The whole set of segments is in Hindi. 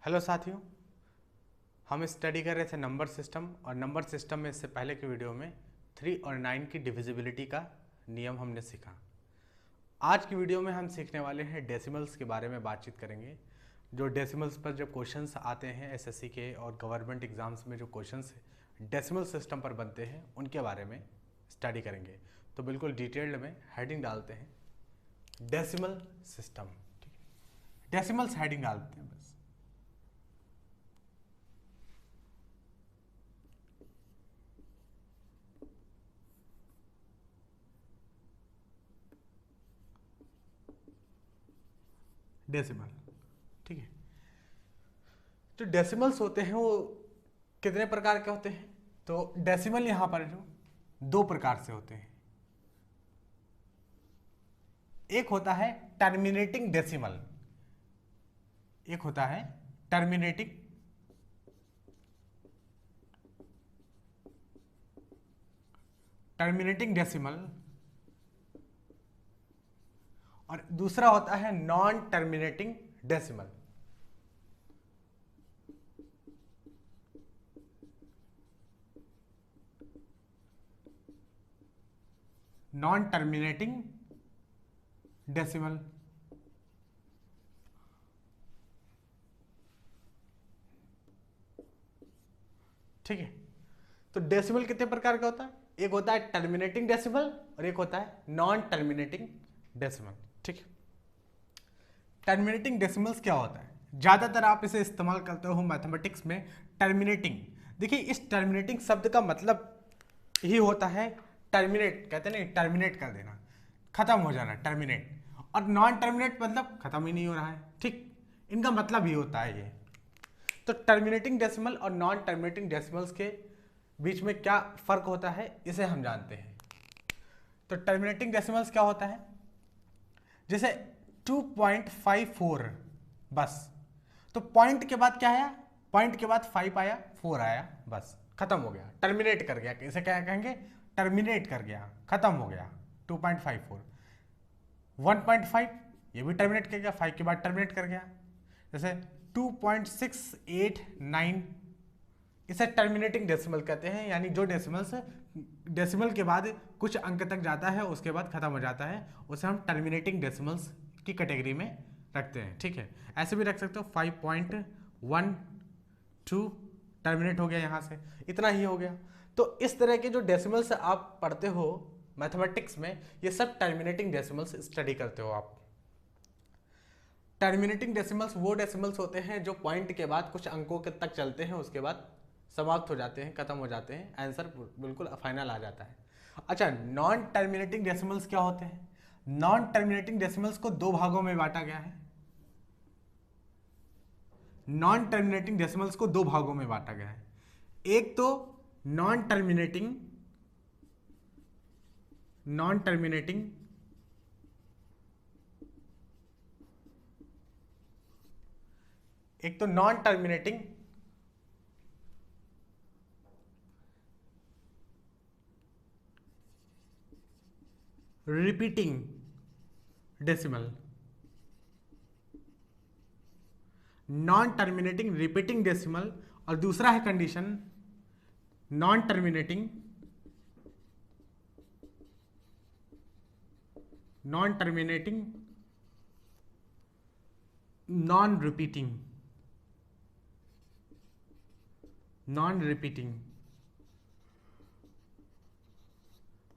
हेलो साथियों, हम स्टडी कर रहे थे नंबर सिस्टम और नंबर सिस्टम में इससे पहले के वीडियो में 3 और 9 की डिविजिबिलिटी का नियम हमने सीखा। आज की वीडियो में हम सीखने वाले हैं डेसिमल्स के बारे में बातचीत करेंगे। जो डेसिमल्स पर जब क्वेश्चंस आते हैं एसएससी के और गवर्नमेंट एग्जाम्स में जो क्वेश्चंस डेसिमल सिस्टम पर बनते हैं उनके बारे में स्टडी करेंगे। तो बिल्कुल डिटेल्ड में हेडिंग डालते हैं डेसिमल सिस्टम। ठीक है, डेसिमल्स हेडिंग डालते हैं बस। डेसिमल, ठीक है। जो डेसिमल्स होते हैं वो कितने प्रकार के होते हैं? तो डेसिमल यहां पर जो 2 प्रकार से होते हैं। एक होता है टर्मिनेटिंग डेसिमल, एक होता है टर्मिनेटिंग डेसिमल और दूसरा होता है non terminating decimal. Non terminating decimal, ठीक है। तो डेसिमल कितने प्रकार का होता है? एक होता है टर्मिनेटिंग डेसिमल और एक होता है नॉन टर्मिनेटिंग डेसिमल, ठीक है। टर्मिनेटिंग डेसिमल्स क्या होता है? ज्यादातर आप इसे इस्तेमाल करते हो मैथमेटिक्स में। टर्मिनेटिंग, देखिए इस टर्मिनेटिंग शब्द का मतलब ही होता है टर्मिनेट, कहते हैं ना, टर्मिनेट कर देना, खत्म हो जाना, टर्मिनेट। और नॉन टर्मिनेट मतलब खत्म ही नहीं हो रहा है, ठीक। इनका मतलब ही होता है ये। तो टर्मिनेटिंग डेसिमल और नॉन टर्मिनेटिंग डेसिमल्स के बीच में क्या फर्क होता है इसे हम जानते हैं। तो टर्मिनेटिंग डेसिमल्स क्या होता है? जैसे 2.54 बस, तो पॉइंट के बाद क्या आया? पॉइंट के बाद 5 आया, 4 आया, बस खत्म हो गया, टर्मिनेट कर गया। इसे क्या कहेंगे? टर्मिनेट कर गया, खत्म हो गया। 2.54, 1.5 ये भी टर्मिनेट कर गया, 5 के बाद टर्मिनेट कर गया। जैसे 2.689 इसे टर्मिनेटिंग डेसिमल कहते हैं, यानी जो डेसिमल्स डेसिमल के बाद कुछ अंक तक जाता है उसके बाद खत्म हो जाता है, उसे हम टर्मिनेटिंग डेसिमल्स की कैटेगरी में रखते हैं, ठीक है। ऐसे भी रख सकते हो 5.12 टर्मिनेट हो गया, यहाँ से इतना ही हो गया। तो इस तरह के जो डेसिमल्स आप पढ़ते हो मैथमेटिक्स में, ये सब टर्मिनेटिंग डेसिमल्स स्टडी करते हो आप। टर्मिनेटिंग डेसिमल्स वो डेसिमल्स होते हैं जो पॉइंट के बाद कुछ अंकों के तक चलते हैं, उसके बाद समाप्त हो जाते हैं, खत्म हो जाते हैं, आंसर बिल्कुल फाइनल आ जाता है। अच्छा, नॉन टर्मिनेटिंग डेसिमल्स क्या होते हैं? नॉन टर्मिनेटिंग डेसिमल्स को 2 भागों में बांटा गया है। नॉन टर्मिनेटिंग डेसिमल्स को 2 भागों में बांटा गया है। एक तो नॉन टर्मिनेटिंग एक तो non terminating repeating decimal, non terminating repeating decimal, और दूसरा है condition non terminating non repeating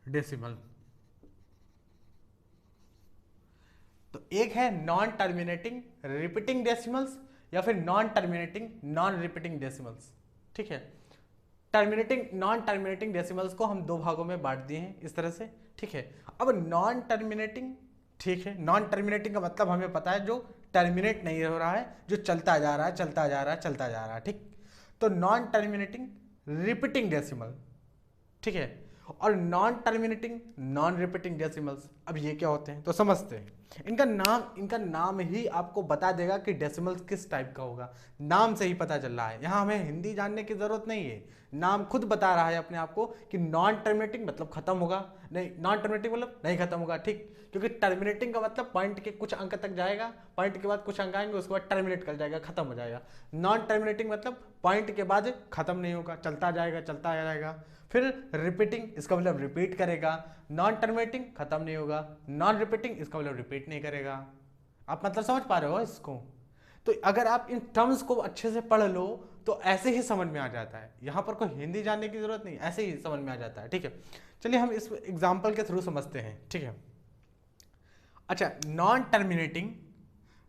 decimal. तो एक है नॉन टर्मिनेटिंग रिपीटिंग डेसिमल्स या फिर non terminating non repeating decimals, ठीक है। टर्मिनेटिंग नॉन टर्मिनेटिंग डेसिमल्स को हम 2 भागों में बांट दिए हैं इस तरह से, ठीक है। अब नॉन टर्मिनेटिंग, ठीक है, नॉन टर्मिनेटिंग का मतलब हमें पता है जो टर्मिनेट नहीं हो रहा है, जो चलता जा रहा है, चलता जा रहा है, चलता जा रहा है, ठीक। तो नॉन टर्मिनेटिंग रिपीटिंग डेसिमल, ठीक है। और non terminating non repeating decimals, अब ये क्या होते हैं तो समझते हैं। इनका नाम ही आपको बता देगा कि डेसिमल किस टाइप का होगा, नाम से ही पता चल रहा है। यहाँ हमें हिंदी जानने की जरूरत नहीं है, नाम खुद बता रहा है अपने आप को कि नॉन टर्मिनेटिंग मतलब खत्म होगा, नहीं नॉन टर्मिनेटिंग मतलब नहीं खत्म होगा, ठीक। क्योंकि टर्मिनेटिंग का मतलब पॉइंट के कुछ अंक तक जाएगा, पॉइंट के बाद कुछ अंक आएंगे, उसके बाद टर्मिनेट कर जाएगा, खत्म हो जाएगा। नॉन टर्मिनेटिंग मतलब पॉइंट के बाद खत्म नहीं होगा, चलता जाएगा चलता जाएगा। फिर रिपीटिंग, इसका मतलब रिपीट करेगा। नॉन टर्मिनेटिंग खत्म नहीं होगा, नॉन रिपीटिंग इसका मतलब रिपीट नहीं करेगा। आप मतलब समझ पा रहे हो इसको? तो अगर आप इन टर्म्स को अच्छे से पढ़ लो तो ऐसे ही समझ में आ जाता है, यहां पर कोई हिंदी जानने की जरूरत नहीं, ऐसे ही समझ में आ जाता है, ठीक है। चलिए हम इस एग्जाम्पल के थ्रू समझते हैं, ठीक है। अच्छा, नॉन टर्मिनेटिंग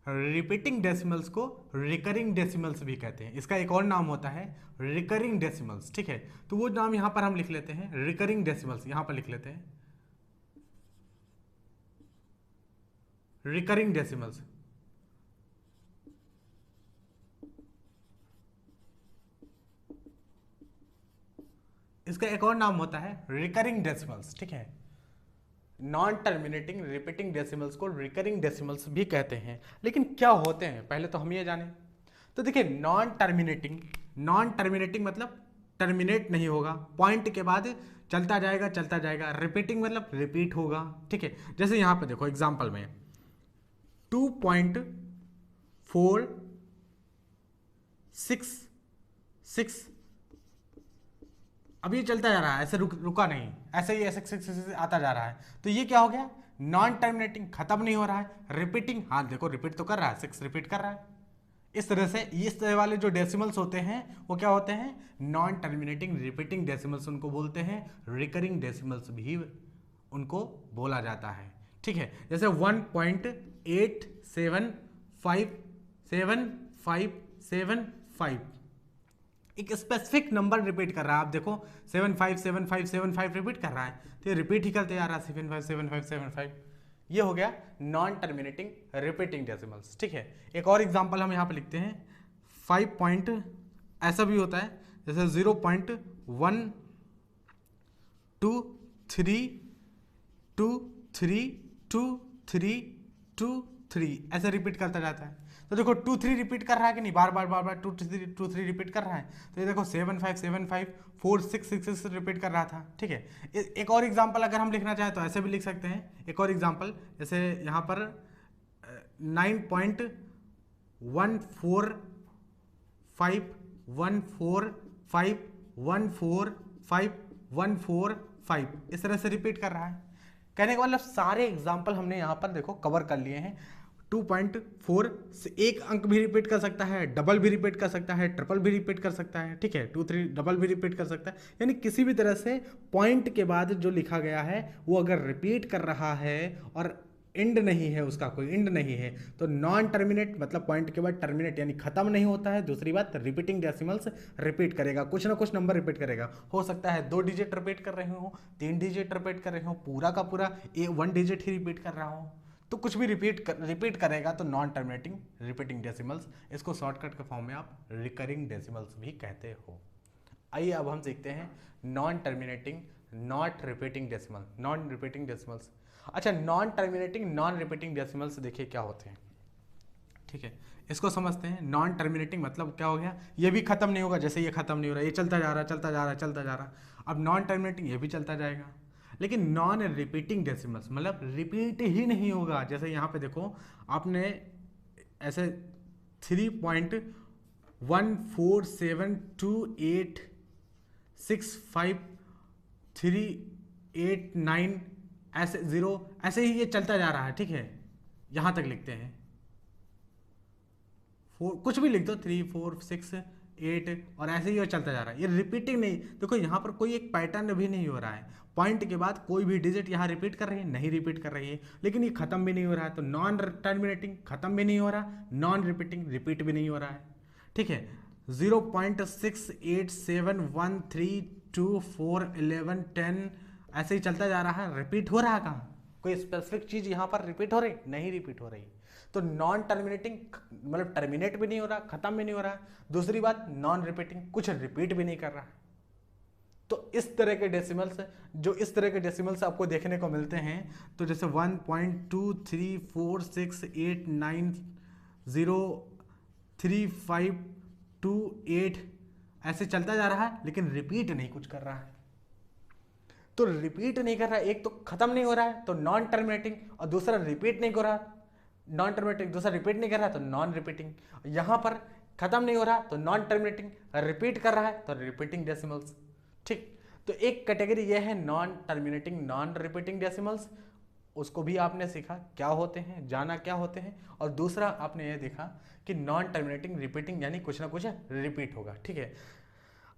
रिपीटिंग डेसिमल्स को रिकरिंग डेसिमल्स भी कहते हैं, इसका एक और नाम होता है रिकरिंग डेसिमल्स, ठीक है। तो वो नाम यहां पर हम लिख लेते हैं, रिकरिंग डेसिमल्स यहां पर लिख लेते हैं, रिकरिंग डेसिमल्स। इसका एक और नाम होता है रिकरिंग डेसिमल्स, ठीक है। नॉन टर्मिनेटिंग रिपीटिंग डेसिमल्स को रिकरिंग डेसिमल्स भी कहते हैं। लेकिन क्या होते हैं पहले तो हम ये जाने। तो देखिए, नॉन टर्मिनेटिंग मतलब टर्मिनेट नहीं होगा, पॉइंट के बाद चलता जाएगा। रिपीटिंग मतलब रिपीट होगा, ठीक है। जैसे यहां पे देखो एग्जांपल में 2.466, अब ये चलता जा रहा है, ऐसे रुका नहीं, ऐसे ही ऐसे आता जा रहा है। तो ये क्या हो गया? नॉन टर्मिनेटिंग, खत्म नहीं हो रहा है। रिपीटिंग, हाँ देखो रिपीट तो कर रहा है, 6 रिपीट कर रहा है। इस तरह से इस तरह वाले जो डेसिमल्स होते हैं वो क्या होते हैं? नॉन टर्मिनेटिंग रिपीटिंग डेसिमल्स उनको बोलते हैं, रिकरिंग डेसिमल्स भी उनको बोला जाता है, ठीक है। जैसे 1.87575575 एक स्पेसिफिक नंबर रिपीट कर रहा है, आप देखो 757575 रिपीट कर रहा है, तो ये रिपीट ही करते जा रहा है 757575। ये हो गया नॉन टर्मिनेटिंग रिपीटिंग डेसिमल्स, ठीक है। एक और एग्जांपल हम यहाँ पे लिखते हैं 5 पॉइंट, ऐसा भी होता है जैसे 0.1232323233 ऐसे रिपीट करता जाता है। तो देखो 2 3 रिपीट कर रहा है कि नहीं, बार बार 2 3 रिपीट कर रहा है। तो ये देखो 75754666 रिपीट कर रहा था, ठीक है। एक और एग्जांपल अगर हम लिखना चाहें तो ऐसे भी लिख सकते हैं। एक और एग्जांपल जैसे यहाँ पर 9.145145145145 इस तरह से रिपीट कर रहा है। कहने का मतलब सारे एग्जाम्पल हमने यहाँ पर देखो कवर कर लिए हैं। 2.4 से एक अंक भी रिपीट कर सकता है, डबल भी रिपीट कर सकता है, ट्रिपल भी रिपीट कर सकता है, ठीक है। 2 3 डबल भी रिपीट कर सकता है, यानी किसी भी तरह से पॉइंट के बाद जो लिखा गया है वो अगर रिपीट कर रहा है और एंड नहीं है, उसका कोई एंड नहीं है, तो नॉन टर्मिनेट मतलब पॉइंट के बाद टर्मिनेट यानी खत्म नहीं होता है। दूसरी बात, रिपीटिंग डेसिमल्स रिपीट करेगा, कुछ ना कुछ नंबर रिपीट करेगा। हो सकता है 2 डिजिट रिपीट कर रहे हो, 3 डिजिट रिपीट कर रहे हो, पूरा का पूरा 1 डिजिट ही रिपीट कर रहा हो, तो कुछ भी रिपीट करेगा तो नॉन टर्मिनेटिंग रिपीटिंग डेसिमल्स। इसको शॉर्टकट के फॉर्म में आप रिकरिंग डेसिमल्स भी कहते हो। आइए अब हम सीखते हैं non terminating not repeating decimal, non repeating decimals. अच्छा, non terminating non repeating decimals देखिए क्या होते हैं, ठीक है। इसको समझते हैं। नॉन टर्मिनेटिंग मतलब क्या हो गया? ये भी खत्म नहीं होगा, जैसे ये खत्म नहीं हो रहा, ये चलता जा रहा चलता जा रहा। अब नॉन टर्मिनेटिंग ये भी चलता जाएगा। लेकिन नॉन रिपीटिंग डेसिमल्स मतलब रिपीट ही नहीं होगा। जैसे यहाँ पे देखो आपने ऐसे 3.1472865389 ऐसे 0 ऐसे ही ये चलता जा रहा है, ठीक है। यहाँ तक लिखते हैं, कुछ भी लिख दो 3 4 6 8 और ऐसे ही वो चलता जा रहा है, ये रिपीटिंग नहीं। देखो यहाँ पर कोई एक पैटर्न भी नहीं हो रहा है, पॉइंट के बाद कोई भी डिजिट यहाँ रिपीट कर रही है, नहीं रिपीट कर रही है, लेकिन ये खत्म भी नहीं हो रहा है। तो नॉन टर्मिनेटिंग खत्म भी नहीं हो रहा, नॉन रिपीटिंग रिपीट भी नहीं हो रहा है, ठीक है। 0.687132411110 ऐसे ही चलता जा रहा है, रिपीट हो रहा है कहाँ? कोई स्पेसिफिक चीज यहाँ पर रिपीट हो रही? नहीं रिपीट हो रही। तो नॉन टर्मिनेटिंग मतलब टर्मिनेट भी नहीं हो रहा, खत्म भी नहीं हो रहा। दूसरी बात, नॉन रिपीटिंग कुछ रिपीट भी नहीं कर रहा। तो इस तरह के डेसिमल्स, जो इस तरह के डेसिमल्स आपको देखने को मिलते हैं, तो जैसे 1.2346890352 ऐसे चलता जा रहा है, लेकिन रिपीट नहीं कुछ कर रहा है। तो रिपीट नहीं कर रहा है, एक तो खत्म नहीं हो रहा है तो नॉन टर्मिनेटिंग, और दूसरा रिपीट नहीं हो रहा, नॉन टर्मिनेटिंग, दूसरा रिपीट नहीं कर रहा है तो नॉन रिपीटिंग। यहां पर खत्म नहीं हो रहा तो नॉन टर्मिनेटिंग, रिपीट कर रहा है तो रिपीटिंग डेसिमल्स। ठीक, तो एक कैटेगरी ये है non terminating non repeating decimals, उसको भी आपने सीखा क्या होते हैं, जाना क्या होते हैं। और दूसरा आपने ये देखा कि नॉन टर्मिनेटिंग रिपीटिंग, यानी कुछ ना कुछ रिपीट होगा। ठीक है,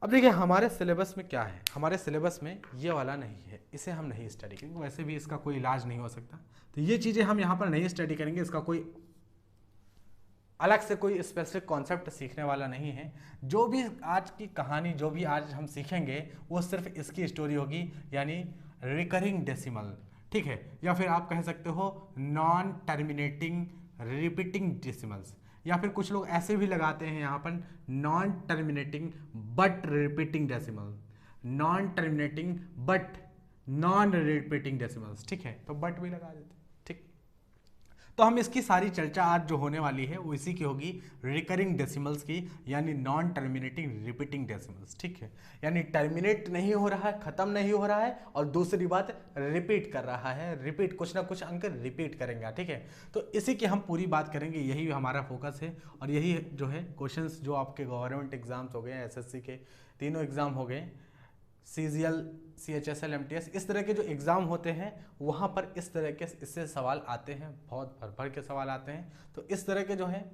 अब देखिए हमारे सिलेबस में क्या है, हमारे सिलेबस में ये वाला नहीं है, इसे हम नहीं स्टडी करेंगे, वैसे भी इसका कोई इलाज नहीं हो सकता, तो ये चीज़ें हम यहाँ पर नहीं स्टडी करेंगे, इसका कोई अलग से कोई स्पेसिफिक कॉन्सेप्ट सीखने वाला नहीं है। जो भी आज की कहानी, जो भी आज हम सीखेंगे, वो सिर्फ इसकी स्टोरी होगी, यानी रिकरिंग डेसिमल। ठीक है, या फिर आप कह सकते हो नॉन टर्मिनेटिंग रिपीटिंग डेसिमल्स, या फिर कुछ लोग ऐसे भी लगाते हैं यहाँ पर non terminating but repeating decimal, non terminating but non repeating decimals. ठीक है, तो बट भी लगा देते हैं। ठीक, तो हम इसकी सारी चर्चा आज जो होने वाली है वो इसी की होगी, रिकरिंग डेसिमल्स की, यानी नॉन टर्मिनेटिंग रिपीटिंग डेसिमल्स। ठीक है, यानी टर्मिनेट नहीं हो रहा है, खत्म नहीं हो रहा है, और दूसरी बात रिपीट कर रहा है, रिपीट कुछ ना कुछ अंक रिपीट करेंगे। ठीक है, तो इसी की हम पूरी बात करेंगे, यही हमारा फोकस है, और यही जो है क्वेश्चंस जो आपके गवर्नमेंट एग्जाम्स हो गए, एसएससी के तीनों एग्जाम हो गए, CGL CHSL MTS, इस तरह के जो एग्ज़ाम होते हैं वहाँ पर इस तरह के इससे सवाल आते हैं, बहुत भर भर के सवाल आते हैं। तो इस तरह के जो है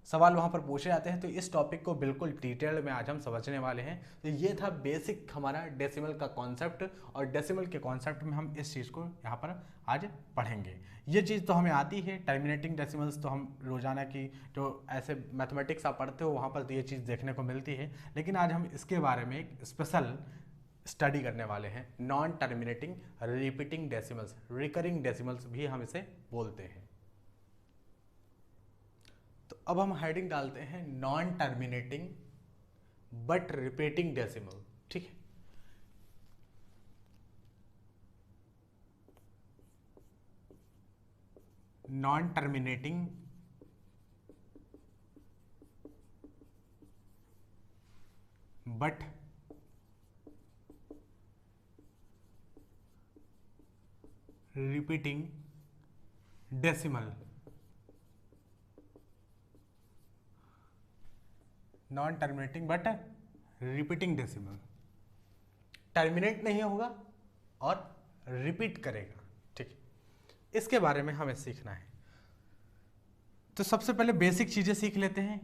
सवाल वहाँ पर पूछे जाते हैं। तो इस टॉपिक को बिल्कुल डिटेल में आज हम समझने वाले हैं। तो ये था बेसिक हमारा डेसिमल का कॉन्सेप्ट, और डेसिमल के कॉन्सेप्ट में हम इस चीज़ को यहाँ पर आज पढ़ेंगे। ये चीज़ तो हमें आती है, टर्मिनेटिंग डेसिमल्स तो हम रोजाना की जो ऐसे मैथमेटिक्स आप पढ़ते हो वहाँ पर तो ये चीज़ देखने को मिलती है, लेकिन आज हम इसके बारे में एक स्पेशल स्टडी करने वाले हैं, non terminating repeating decimals, recurring decimals भी हम इसे बोलते हैं। तो अब हम हेडिंग डालते हैं non terminating but repeating decimal. ठीक है, non terminating but repeating decimal, non terminating but repeating decimal, terminate नहीं होगा और रिपीट करेगा। ठीक, इसके बारे में हमें सीखना है। तो सबसे पहले बेसिक चीज़ें सीख लेते हैं।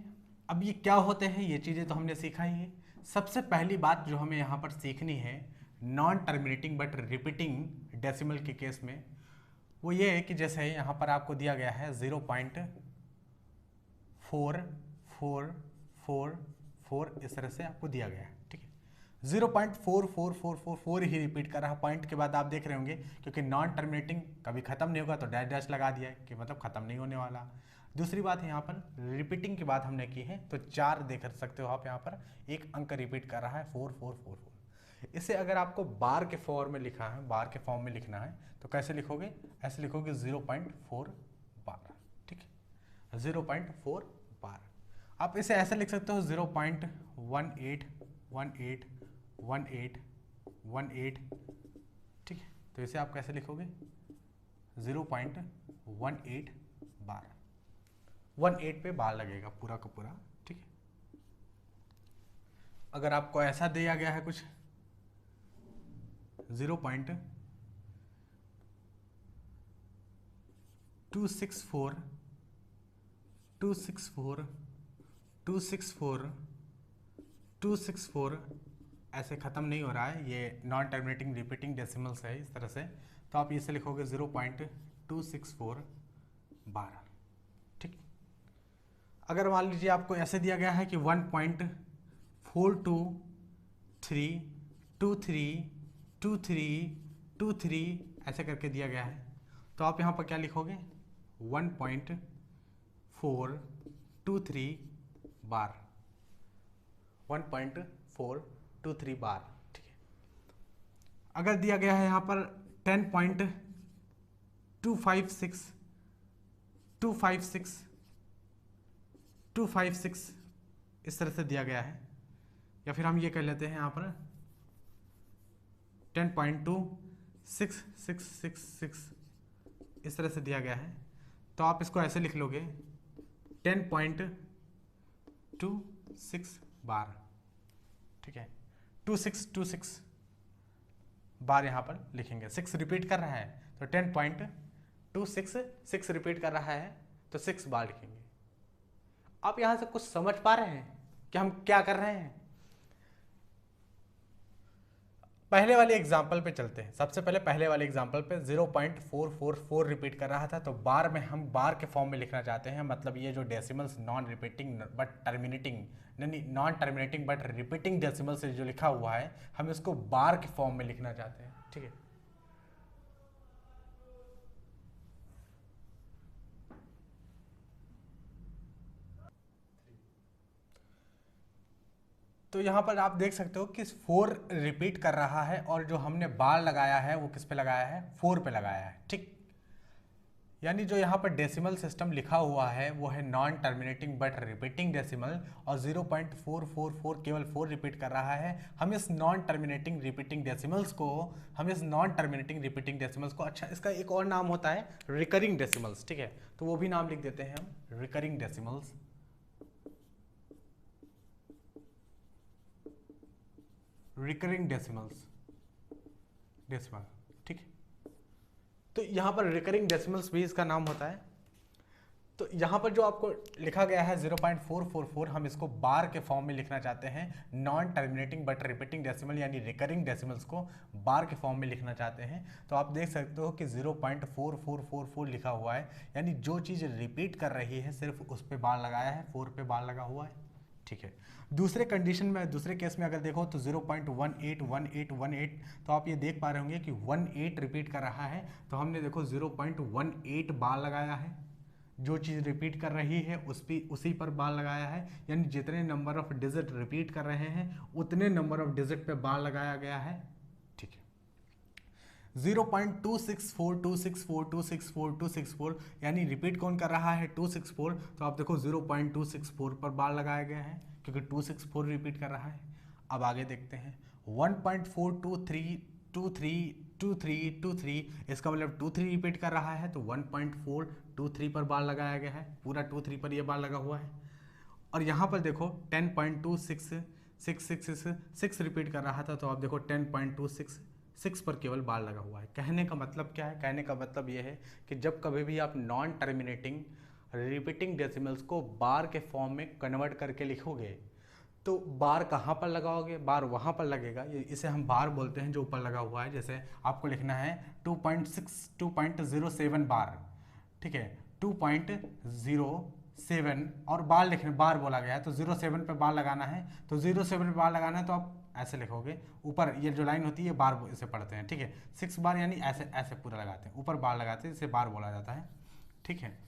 अब ये क्या होते हैं, ये चीज़ें तो हमने सीखा ही है। सबसे पहली बात जो हमें यहाँ पर सीखनी है non terminating but repeating decimal के केस में, वो ये है कि जैसे यहाँ पर आपको दिया गया है 0.4444 इस तरह से आपको दिया गया है। ठीक है, 0.4444 ही रिपीट कर रहा है। पॉइंट के बाद आप देख रहे होंगे, क्योंकि नॉन टर्मिनेटिंग कभी खत्म नहीं होगा तो डैश डैश लगा दिया है कि मतलब खत्म नहीं होने वाला। दूसरी बात यहाँ पर रिपीटिंग की बात हमने की है, तो 4 देख सकते हो आप, यहाँ पर एक अंक रिपीट कर रहा है 4444। इसे अगर आपको बार के फॉर्म में लिखा है, बार के फॉर्म में लिखना है तो कैसे लिखोगे, ऐसे लिखोगे 0.4 बार। ठीक है, 0.4 बार। आप इसे ऐसे लिख सकते हो 0.181818। ठीक है, तो इसे आप कैसे लिखोगे 0.18 बार, 18 पे बार लगेगा पूरा का पूरा। ठीक है, अगर आपको ऐसा दिया गया है कुछ 0.264 ऐसे ख़त्म नहीं हो रहा है, ये नॉन टर्मिनेटिंग रिपीटिंग डेसिमल्स है इस तरह से, तो आप इसे लिखोगे 0.264 बार। ठीक, अगर मान लीजिए आपको ऐसे दिया गया है कि 1.42332323 ऐसे करके दिया गया है, तो आप यहाँ पर क्या लिखोगे 1.423 बार, 1.423 बार। ठीक है, अगर दिया गया है यहाँ पर 10.256 256 256 इस तरह से दिया गया है, या फिर हम ये कह लेते हैं यहाँ पर 10.2666 इस तरह से दिया गया है, तो आप इसको ऐसे लिख लोगे 10.26 बार, ठीक है, 2626 बार यहाँ पर लिखेंगे। 6 रिपीट कर रहा है तो 10.266 रिपीट कर रहा है तो 6 बार लिखेंगे। आप यहाँ से कुछ समझ पा रहे हैं कि हम क्या कर रहे हैं? पहले वाले एग्जाम्पल पे चलते हैं। सबसे पहले पहले वाले एग्जाम्पल पे 0.444 रिपीट कर रहा था, तो बार में हम बार के फॉर्म में लिखना चाहते हैं, मतलब ये जो decimals non repeating but terminating, नहीं non terminating but repeating decimal से जो लिखा हुआ है हम इसको बार के फॉर्म में लिखना चाहते हैं, ठीक है। तो यहाँ पर आप देख सकते हो कि 4 रिपीट कर रहा है और जो हमने बार लगाया है वो किस पे लगाया है? 4 पे लगाया है, ठीक। यानी जो यहाँ पर डेसिमल सिस्टम लिखा हुआ है वो है non terminating but repeating decimal, और 0.444 केवल 4 रिपीट कर रहा है। हम इस नॉन टर्मिनेटिंग रिपीटिंग डेसिमल्स को अच्छा, इसका एक और नाम होता है रिकरिंग डेसिमल्स, ठीक है, तो वो भी नाम लिख देते हैं हम, रिकरिंग डेसिमल्स। रिकरिंग डेसिमल, ठीक है। तो यहाँ पर रिकरिंग डेसिमल्स भी इसका नाम होता है। तो यहाँ पर जो आपको लिखा गया है 0.444, हम इसको बार के फॉर्म में लिखना चाहते हैं। Non terminating but repeating decimal यानी रिकरिंग डेसिमल्स को बार के फॉर्म में लिखना चाहते हैं। तो आप देख सकते हो कि 0.4444 लिखा हुआ है, यानी जो चीज़ रिपीट कर रही है सिर्फ उस पर बार लगाया है, 4 पे बार लगा हुआ है, ठीक है। दूसरे कंडीशन में, दूसरे केस में अगर देखो तो 0.181818, तो आप ये देख पा रहे होंगे कि 18 रिपीट कर रहा है, तो हमने देखो 0.18 बार लगाया है। जो चीज़ रिपीट कर रही है उसी पर बार लगाया है, यानी जितने नंबर ऑफ डिजिट रिपीट कर रहे हैं उतने नंबर ऑफ डिजिट पे बार लगाया गया है, ठीक है। 0.264264264264264 यानी रिपीट कौन कर रहा है? 264, तो आप देखो 0.264 पर बार लगाया गया है क्योंकि 264 रिपीट कर रहा है। अब आगे देखते हैं 1.423232323, इसका मतलब 23 रिपीट कर रहा है तो 1.423 पर बार लगाया गया है, पूरा 23 पर ये बार लगा हुआ है। और यहाँ पर देखो 10.26666 रिपीट कर रहा था, तो आप देखो 10.266 पर केवल बार लगा हुआ है। कहने का मतलब क्या है? कहने का मतलब ये है कि जब कभी भी आप नॉन टर्मिनेटिंग रिपीटिंग डेसिमल्स को बार के फॉर्म में कन्वर्ट करके लिखोगे तो बार कहाँ पर लगाओगे? बार वहाँ पर लगेगा, इसे हम बार बोलते हैं जो ऊपर लगा हुआ है। जैसे आपको लिखना है 2.07 बार, ठीक है, 2.07 और बार लिखने, बार बोला गया है तो 07 पे बार लगाना है, तो 07 पे बार लगाना है तो आप ऐसे लिखोगे, ऊपर ये जो लाइन होती है बार इसे पढ़ते हैं, ठीक है। 6 बार यानी ऐसे ऐसे पूरा लगाते हैं, ऊपर बार लगाते हैं, इसे बार बोला जाता है, ठीक है।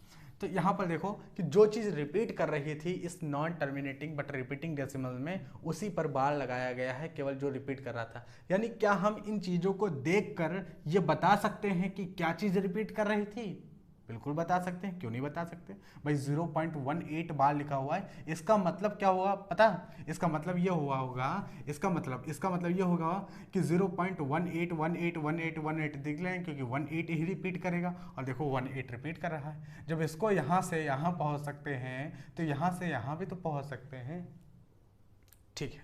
तो यहाँ पर देखो कि जो चीज़ रिपीट कर रही थी इस non terminating but repeating decimal में, उसी पर बार लगाया गया है, केवल जो रिपीट कर रहा था। यानी क्या हम इन चीज़ों को देखकर ये बता सकते हैं कि क्या चीज़ रिपीट कर रही थी? बिल्कुल बता सकते हैं, क्यों नहीं बता सकते भाई। 0.18 बार लिखा हुआ है, इसका मतलब क्या होगा पता? इसका मतलब ये हुआ होगा, इसका मतलब ये होगा कि 0.181818 देख लें, क्योंकि 18 ही रिपीट करेगा, और देखो 18 रिपीट कर रहा है। जब इसको यहाँ से यहाँ पहुँच सकते हैं तो यहाँ से यहाँ भी तो पहुँच सकते हैं, ठीक है।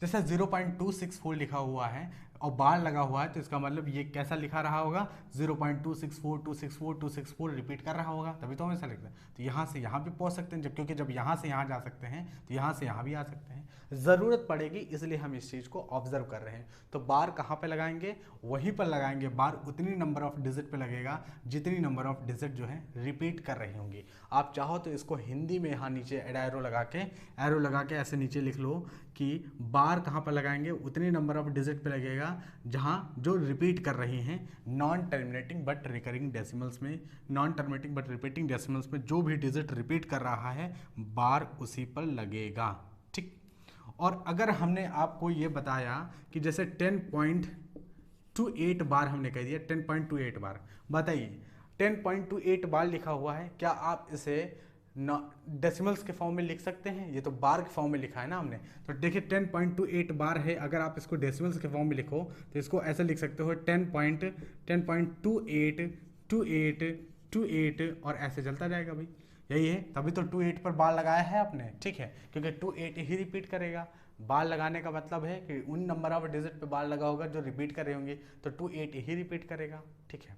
जैसे 0.264 लिखा हुआ है और बार लगा हुआ है, तो इसका मतलब ये कैसा लिखा रहा होगा? 0.264 रिपीट कर रहा होगा, तभी तो हम ऐसा लिखते हैं। तो यहाँ से यहाँ भी पहुँच सकते हैं, क्योंकि जब यहाँ से यहाँ जा सकते हैं तो यहाँ से यहाँ भी आ सकते हैं। ज़रूरत पड़ेगी इसलिए हम इस चीज़ को ऑब्जर्व कर रहे हैं। तो बार कहाँ पे लगाएंगे? वहीं पर लगाएंगे। बार उतनी नंबर ऑफ डिजिट पे लगेगा जितनी नंबर ऑफ डिजिट जो है रिपीट कर रही होंगी। आप चाहो तो इसको हिंदी में यहाँ नीचे एरो लगा के ऐसे नीचे लिख लो कि बार कहाँ पर लगाएंगे? उतनी नंबर ऑफ डिजिट पे लगेगा जहाँ जो रिपीट कर रही हैं non terminating but recurring decimals में। Non terminating but repeating decimals में जो भी डिजिट रिपीट कर रहा है बार उसी पर लगेगा, ठीक। और अगर हमने आपको ये बताया कि जैसे 10.28 बार हमने कह दिया, 10.28 बार। बताइए 10.28 बार लिखा हुआ है, क्या आप इसे डेसिमल्स के फॉर्म में लिख सकते हैं? ये तो बार के फॉर्म में लिखा है ना हमने, तो देखिए 10.28 बार है, अगर आप इसको डेसिमल्स के फॉर्म में लिखो तो इसको ऐसे लिख सकते हो 10.28 और ऐसे चलता जाएगा भाई, यही है, तभी तो 28 पर बार लगाया है आपने, ठीक है, क्योंकि 28 ही रिपीट करेगा। बार लगाने का मतलब है कि उन नंबर ऑफ डिजिट पे बार लगा होगा जो रिपीट कर रहे होंगे, तो 28 ही रिपीट करेगा, ठीक है।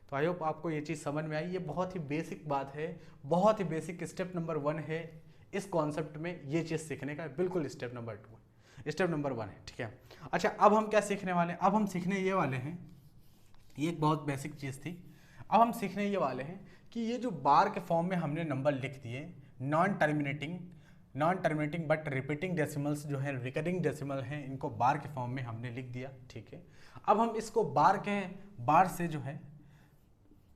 तो आई होप आपको ये चीज़ समझ में आई। ये बहुत ही बेसिक बात है, बहुत ही बेसिक स्टेप नंबर 1 है इस कॉन्सेप्ट में, ये चीज़ सीखने का बिल्कुल स्टेप नंबर 2 है, स्टेप नंबर 1 है, ठीक है। अच्छा, अब हम क्या सीखने वाले हैं? अब हम सीखने ये वाले हैं, ये एक बहुत बेसिक चीज़ थी। अब हम सीखने ये वाले हैं कि ये जो बार के फॉर्म में हमने नंबर लिख दिए, non terminating but repeating decimals जो है रिकरिंग डेसिमल हैं, इनको बार के फॉर्म में हमने लिख दिया, ठीक है। अब हम इसको बार से जो है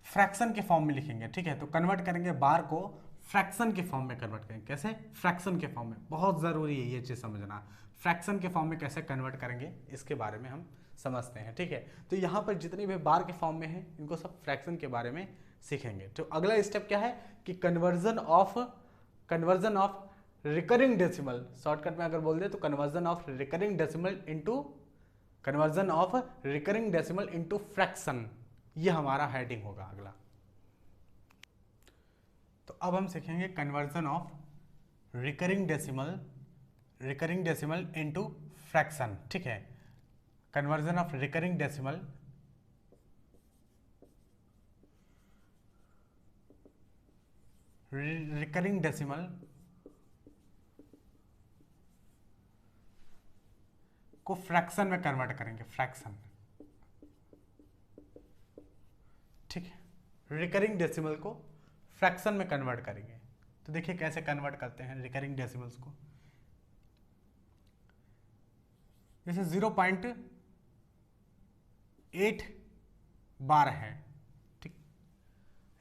फ्रैक्शन के फॉर्म में लिखेंगे, ठीक है। तो कन्वर्ट करेंगे बार को फ्रैक्शन के फॉर्म में कन्वर्ट करेंगे। कैसे? फ्रैक्शन के फॉर्म में। बहुत ज़रूरी है ये चीज़ समझना, फ्रैक्शन के फॉर्म में कैसे कन्वर्ट करेंगे इसके बारे में हम समझते हैं, ठीक है। तो यहाँ पर जितने भी बार के फॉर्म में हैं इनको सब फ्रैक्शन के बारे में सीखेंगे। तो अगला स्टेप क्या है कि conversion of recurring decimal, shortcut में अगर बोल दे तो conversion of recurring decimal into fraction, ये हमारा हेडिंग होगा अगला। तो अब हम सीखेंगे conversion of recurring decimal into fraction, ठीक है। कन्वर्जन ऑफ रिकरिंग डेसिमल को फ्रैक्शन में कन्वर्ट करेंगे, फ्रैक्शन, ठीक है। रिकरिंग डेसिमल को फ्रैक्शन में कन्वर्ट करेंगे। तो देखिए कैसे कन्वर्ट करते हैं रिकरिंग डेसिमल्स को। जैसे 0.8 बार है, ठीक,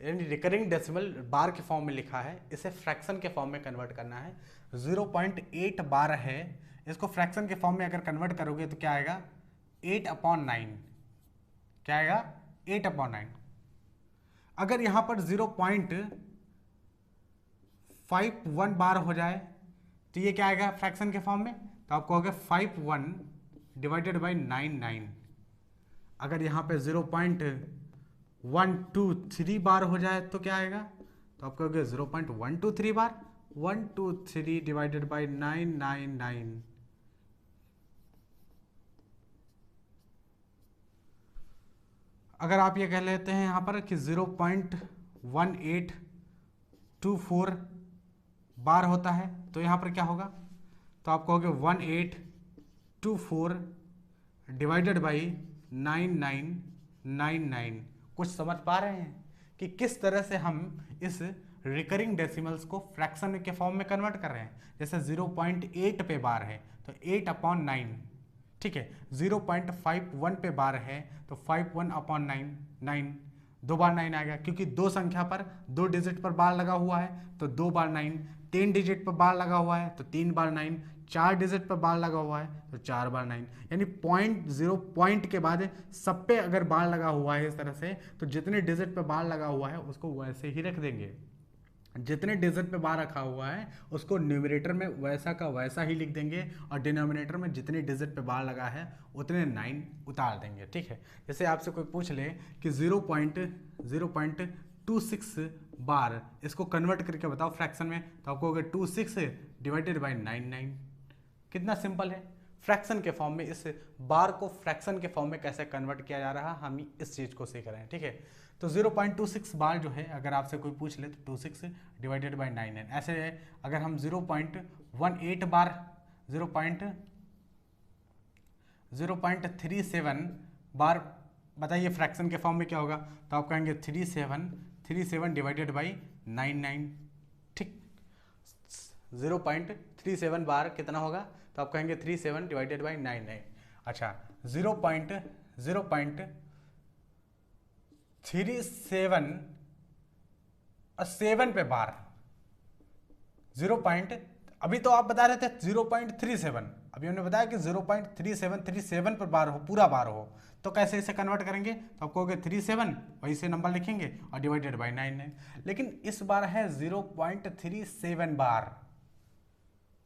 यानी रिकरिंग डेसिमल बार के फॉर्म में लिखा है, इसे फ्रैक्शन के फॉर्म में कन्वर्ट करना है। 0.8 बार है, इसको फ्रैक्शन के फॉर्म में अगर कन्वर्ट करोगे तो क्या आएगा? 8/9। क्या आएगा? 8/9। अगर यहां पर 0.51 बार हो जाए तो ये क्या आएगा फ्रैक्शन के फॉर्म में? तो आप कहोगे 51 डिवाइडेड बाई 99। अगर यहाँ पे 0.123 बार हो जाए तो क्या आएगा? तो आप कहोगे 0.123 बार, 123 डिवाइडेड बाई 999। अगर आप ये कह लेते हैं यहाँ पर कि 0.1824 बार होता है तो यहाँ पर क्या होगा? तो आप कहोगे 1824 डिवाइडेड बाई 9999। कुछ समझ पा रहे हैं कि किस तरह से हम इस रिकरिंग डेसिमल्स को फ्रैक्शन के फॉर्म में कन्वर्ट कर रहे हैं? जैसे 0.8 पे बार है तो 8/9, ठीक है। 0.51 पे बार है तो 51/9, 9, 2 बार 9 आएगा, क्योंकि दो संख्या पर 2 डिजिट पर बार लगा हुआ है तो 2 बार 9, 3 डिजिट पर बार लगा हुआ है तो 3 बार 9, 4 डिजिट पर बार लगा हुआ है तो 4 बार 9, यानी पॉइंट के बाद सब पे अगर बार लगा हुआ है इस तरह से, तो जितने डिजिट पे बार लगा हुआ है उसको वैसे ही रख देंगे। जितने डिजिट पे बार रखा हुआ है उसको न्यूमरेटर में वैसा का वैसा ही लिख देंगे और डिनोमिनेटर में जितने डिजिट पे बार लगा है उतने 9 उतार देंगे, ठीक है। जैसे आपसे कोई पूछ ले कि 0.26 बार, इसको कन्वर्ट करके बताओ फ्रैक्शन में, तो आपको कहोगे 26 डिवाइडेड बाई 99। कितना सिंपल है। फ्रैक्शन के फॉर्म में इस बार को फ्रैक्शन के फॉर्म में कैसे कन्वर्ट किया जा रहा है, हम इस चीज़ को सीख रहे हैं, ठीक है। तो 0.26 बार जो है अगर आपसे कोई पूछ ले तो 26 डिवाइडेड बाई 99 ऐसे है। अगर हम 0.18 बार 0.37 बार बताइए फ्रैक्शन के फॉर्म में क्या होगा? तो आप कहेंगे 37 डिवाइडेड बाई 99, ठीक। 0.37 बार कितना होगा? तो आप कहेंगे 37 डिवाइडेड बाई 99। अच्छा, 0.37 पे बार अभी तो आप बता रहे थे 0.37, अभी हमने बताया कि 0.3737 पर बार हो, पूरा बार हो, तो कैसे इसे कन्वर्ट करेंगे? तो आप कहोगे 37, वही से नंबर लिखेंगे और डिवाइडेड बाई 9। लेकिन इस बार है 0.37 बार,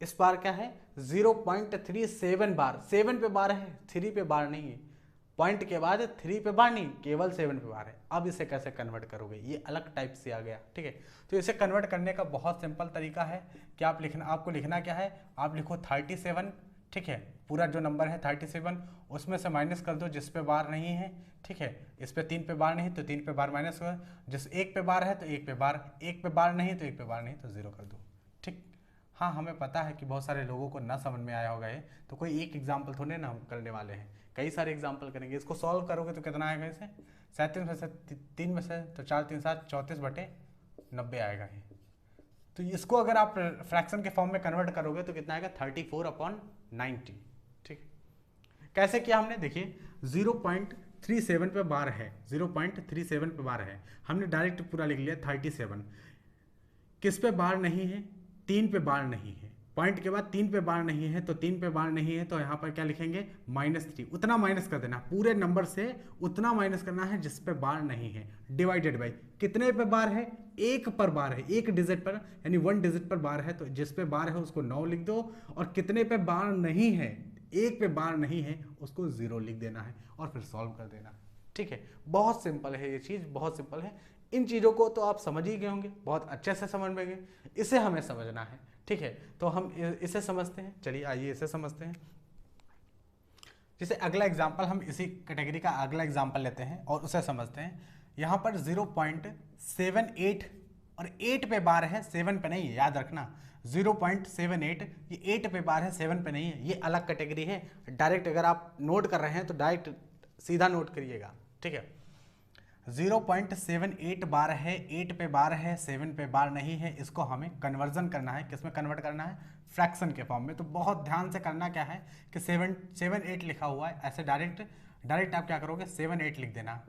इस बार क्या है 0.37 बार, 7 पे बार है, 3 पे बार नहीं है, पॉइंट के बाद 3 पे बार नहीं, केवल 7 पे बार है। अब इसे कैसे कन्वर्ट करोगे? ये अलग टाइप से आ गया, ठीक है। तो इसे कन्वर्ट करने का बहुत सिंपल तरीका है कि आपको लिखना क्या है, आप लिखो 37, ठीक है, पूरा जो नंबर है 37, उसमें से माइनस कर दो जिस पे बार नहीं है, ठीक है, इस पे 3 पे बार नहीं तो 3 पे बार माइनस कर, जिस 1 पे बार है तो 1 पे बार, 1 पे बार नहीं तो 1 पे बार नहीं तो 0 कर दो, ठीक। हाँ, हमें पता है कि बहुत सारे लोगों को ना समझ में आया होगा ये, तो कोई एक एग्जाम्पल थोड़े ना हम करने वाले हैं, कई सारे एग्जाम्पल करेंगे। इसको सॉल्व करोगे तो कितना आएगा? इसे 37 में से 3 में से तो 4 3 7 34/90 आएगा ये। तो इसको अगर आप फ्रैक्शन के फॉर्म में कन्वर्ट करोगे तो कितना आएगा? 34/90, ठीक। कैसे किया हमने? देखिए 0.37 पे बार है, 0.37 पे बार है, हमने डायरेक्ट पूरा लिख लिया 37। किस पे बार नहीं है? 3 पे बार नहीं है, पॉइंट के बाद 3 पे बार नहीं है, तो 3 पे बार नहीं है तो यहाँ पर क्या लिखेंगे? -3, उतना माइनस कर देना, पूरे नंबर से उतना माइनस करना है जिस पे बार नहीं है, डिवाइडेड बाई कितने पे बार है? 1 पर बार है, 1 डिजिट पर, यानी 1 डिजिट पर बार है, तो जिस पे बार है उसको 9 लिख दो, और कितने पे बार नहीं है, 1 पे बार नहीं है, उसको 0 लिख देना है और फिर सॉल्व कर देना, ठीक है। बहुत सिंपल है ये चीज़, बहुत सिंपल है। इन चीज़ों को तो आप समझ ही गए होंगे, बहुत अच्छे से समझ में गए, इसे हमें समझना है, ठीक है। तो हम इसे समझते हैं, चलिए आइए इसे समझते हैं। जैसे अगला एग्जाम्पल, हम इसी कैटेगरी का अगला एग्जाम्पल लेते हैं और उसे समझते हैं। यहाँ पर 0.78 और 8 पे बार है, 7 पे नहीं है, याद रखना 0.78, ये 8 पे बार है, 7 पे नहीं है, ये अलग कैटेगरी है। डायरेक्ट अगर आप नोट कर रहे हैं तो डायरेक्ट सीधा नोट करिएगा, ठीक है। 0.78 बार है, 8 पे बार है, 7 पे बार नहीं है, इसको हमें कन्वर्जन करना है, किसमें कन्वर्ट करना है? फ्रैक्शन के फॉर्म में। तो बहुत ध्यान से करना क्या है कि 7 8 लिखा हुआ है, ऐसे डायरेक्ट आप क्या करोगे? 7 8 लिख देना,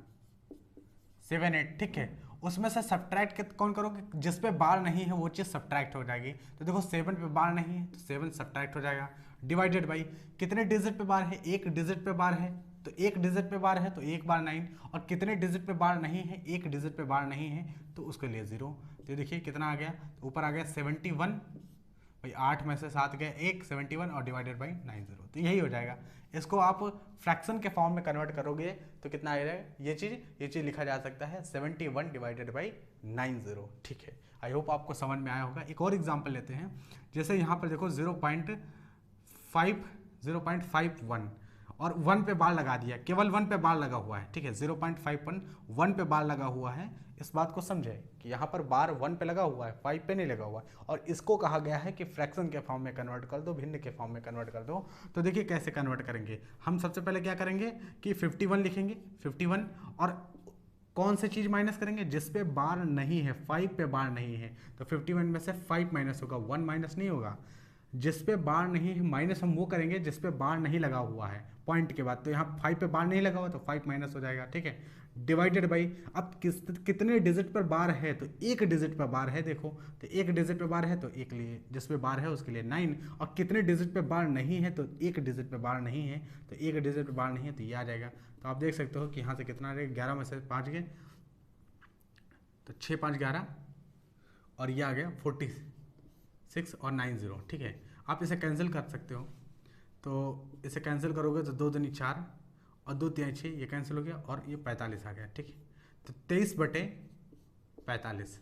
7 8, ठीक है। उसमें से सब्ट्रैक्ट कौन करोगे? जिस पे बार नहीं है वो चीज़ सब्ट्रैक्ट हो जाएगी। तो देखो 7 पे बार नहीं है तो 7 सब्ट्रैक्ट हो जाएगा, डिवाइडेड बाई कितने डिजिट पे बार है? 1 डिजिट पे बार है, तो 1 डिजिट पे बार है तो 1 बार 9, और कितने डिजिट पे बार नहीं है? 1 डिजिट पे बार नहीं है, तो उसके लिए 0। तो देखिए कितना आ गया, तो ऊपर आ गया 71, भाई 8 में से 7 गए 1, 71 और डिवाइडेड बाई 90, तो यही हो जाएगा। इसको आप फ्रैक्शन के फॉर्म में कन्वर्ट करोगे तो कितना आ जाएगा? ये चीज़ लिखा जा सकता है 71 डिवाइडेड बाई 90, ठीक है। आई होप आपको समझ में आया होगा। एक और एग्जाम्पल लेते हैं, जैसे यहाँ पर देखो 0.51 और 1 पे बार लगा दिया, केवल 1 पे बार लगा हुआ है, ठीक है। 0.51 1 पे बार लगा हुआ है, इस बात को समझे कि यहाँ पर बार 1 पे लगा हुआ है, 5 पे नहीं लगा हुआ है, और इसको कहा गया है कि फ्रैक्शन के फॉर्म में कन्वर्ट कर दो, भिन्न के फॉर्म में कन्वर्ट कर दो। तो देखिए कैसे कन्वर्ट करेंगे। हम सबसे पहले क्या करेंगे कि 51 लिखेंगे, 51, और कौन सी चीज़ माइनस करेंगे? जिस पे बार नहीं है, 5 पे बार नहीं है, तो 51 में से 5 माइनस होगा, 1 माइनस नहीं होगा। जिस पे बार नहीं है माइनस हम वो करेंगे जिस पे बार नहीं लगा हुआ है पॉइंट के बाद, तो यहाँ 5 पे बार नहीं लगा हुआ तो 5 माइनस हो जाएगा, ठीक है, डिवाइडेड बाई अब कितने डिजिट पर बार है? तो 1 डिजिट पर बार है, देखो तो 1 डिजिट पे बार है तो एक लिए, जिस पे बार है उसके लिए 9, और कितने डिजिट पे बार नहीं है? तो 1 डिजिट पे बार नहीं है, तो 1 डिजिट पे बार नहीं है, तो ये आ जाएगा। तो आप देख सकते हो कि यहाँ से कितना रहेगा, 11 में से 5 गए तो 6 5 11, और ये आ गया 46 और 90, ठीक है। आप इसे कैंसिल कर सकते हो, तो इसे कैंसिल करोगे तो 2 दूनी 4 और 2 3 6, ये कैंसिल हो गया और ये 45 आ गया, ठीक है। तो 23/45।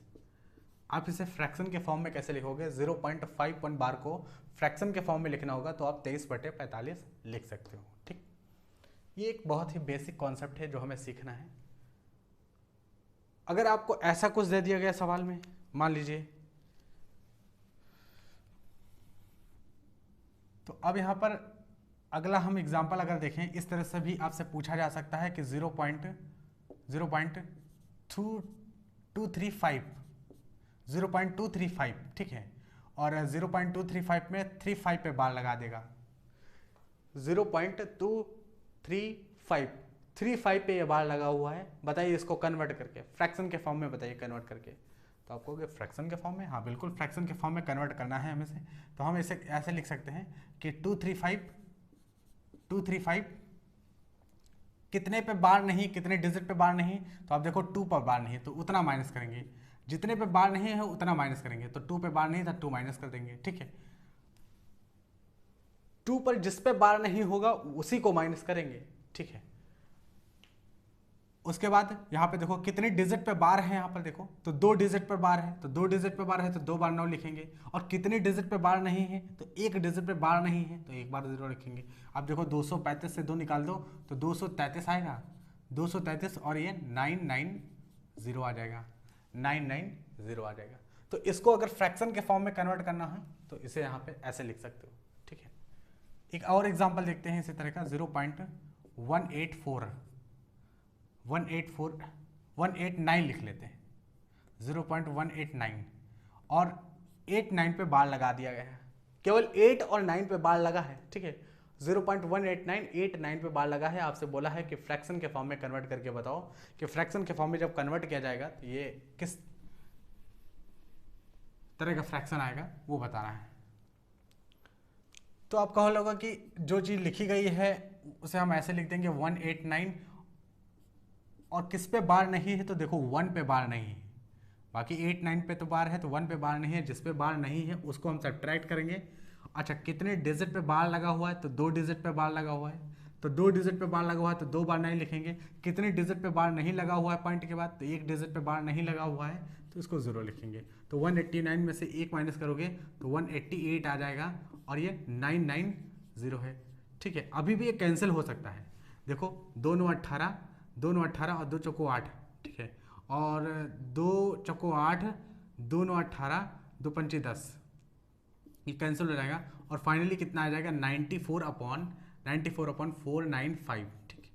आप इसे फ्रैक्शन के फॉर्म में कैसे लिखोगे? 0.51 बार को फ्रैक्शन के फॉर्म में लिखना होगा तो आप 23/45 लिख सकते हो, ठीक। ये एक बहुत ही बेसिक कॉन्सेप्ट है जो हमें सीखना है। अगर आपको ऐसा कुछ दे दिया गया सवाल में, मान लीजिए, तो अब यहाँ पर अगला हम एग्जाम्पल अगर देखें, इस तरह से भी आपसे पूछा जा सकता है कि 0.235, ठीक है, और 0.235 में 35 पे बार लगा देगा। 0.235 पे ये बार लगा हुआ है, बताइए इसको कन्वर्ट करके फ्रैक्शन के फॉर्म में, बताइए कन्वर्ट करके। तो आप कहोगे फ्रैक्शन के फॉर्म में, हाँ बिल्कुल फ्रैक्शन के फॉर्म में कन्वर्ट करना है हमें से। तो हम इसे ऐसे लिख सकते हैं कि 235 कितने पे बार नहीं, कितने डिजिट पे बार नहीं, तो आप देखो 2 पर बार नहीं तो उतना माइनस करेंगे, जितने पे बार नहीं है उतना माइनस करेंगे, तो 2 पे बार नहीं था 2 माइनस कर देंगे, ठीक है। 2 पर जिस पे बार नहीं होगा उसी को माइनस करेंगे, ठीक है। उसके बाद यहाँ पे देखो कितने डिजिट पे बार है, यहाँ पर देखो तो 2 डिजिट पे बार है, तो 2 डिजिट पे बार है तो 2 बार 9 लिखेंगे, और कितने डिजिट पे बार नहीं है तो 1 डिजिट पे बार नहीं है तो 1 बार 0 लिखेंगे। अब देखो 235 से 2 निकाल दो तो 233 आएगा, 233 और ये 990 आ जाएगा, 990 आ जाएगा। तो इसको अगर फ्रैक्शन के फॉर्म में कन्वर्ट करना है तो इसे यहाँ पे ऐसे लिख सकते हो, ठीक है। एक और एग्जाम्पल देखते हैं इसी तरह का, 189 लिख लेते हैं, 0.189 और 89 पे बार लगा दिया गया है, केवल 8 और 9 पे बार लगा है, ठीक है। 0.189 पे बार लगा है। आपसे बोला है कि फ्रैक्शन के फॉर्म में कन्वर्ट करके बताओ कि फ्रैक्शन के फॉर्म में जब कन्वर्ट किया जाएगा तो ये किस तरह का फ्रैक्शन आएगा वो बताना है। तो आप कहो लोगों कि जो चीज़ लिखी गई है उसे हम ऐसे लिख देंगे 189 और किस पे बार नहीं है तो देखो 1 पे बार नहीं है, बाकी 8 9 पे तो बार है तो 1 पे बार नहीं है, जिस पे बार नहीं है उसको हम सब्ट्रैक्ट करेंगे। अच्छा कितने डिजिट पे बार लगा हुआ है तो 2 डिजिट पे बार लगा हुआ है, तो 2 डिजिट पे बार लगा हुआ है तो 2 बार नहीं लिखेंगे। कितने डिजिट पे बार नहीं लगा हुआ है पॉइंट के बाद, तो 1 डिजिट पे बार नहीं लगा हुआ है तो इसको 0 लिखेंगे। तो 189 में से 1 माइनस करोगे तो 188 आ जाएगा और ये 990 है, ठीक है। अभी भी ये कैंसिल हो सकता है, देखो 2 9 18 और 2 चौको 8, ठीक है, और 2 चौको 8 2 9 18 2 पंची 10, ये कैंसिल हो जाएगा और फाइनली कितना आ जाएगा 94/495, ठीक है,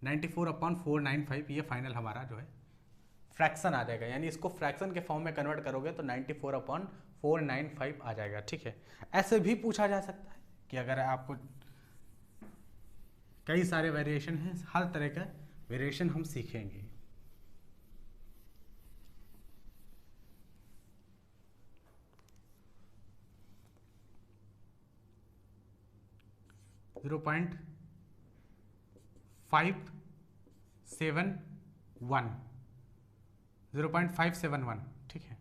94/495 ये फाइनल हमारा जो है फ्रैक्शन आ जाएगा। यानी इसको फ्रैक्शन के फॉर्म में कन्वर्ट करोगे तो 94/495 आ जाएगा, ठीक है। ऐसे भी पूछा जा सकता है कि अगर आपको कई सारे वेरिएशन हैं, हर तरह का वेरिएशन हम सीखेंगे। ज़ीरो पॉइंट 0.571, ठीक है,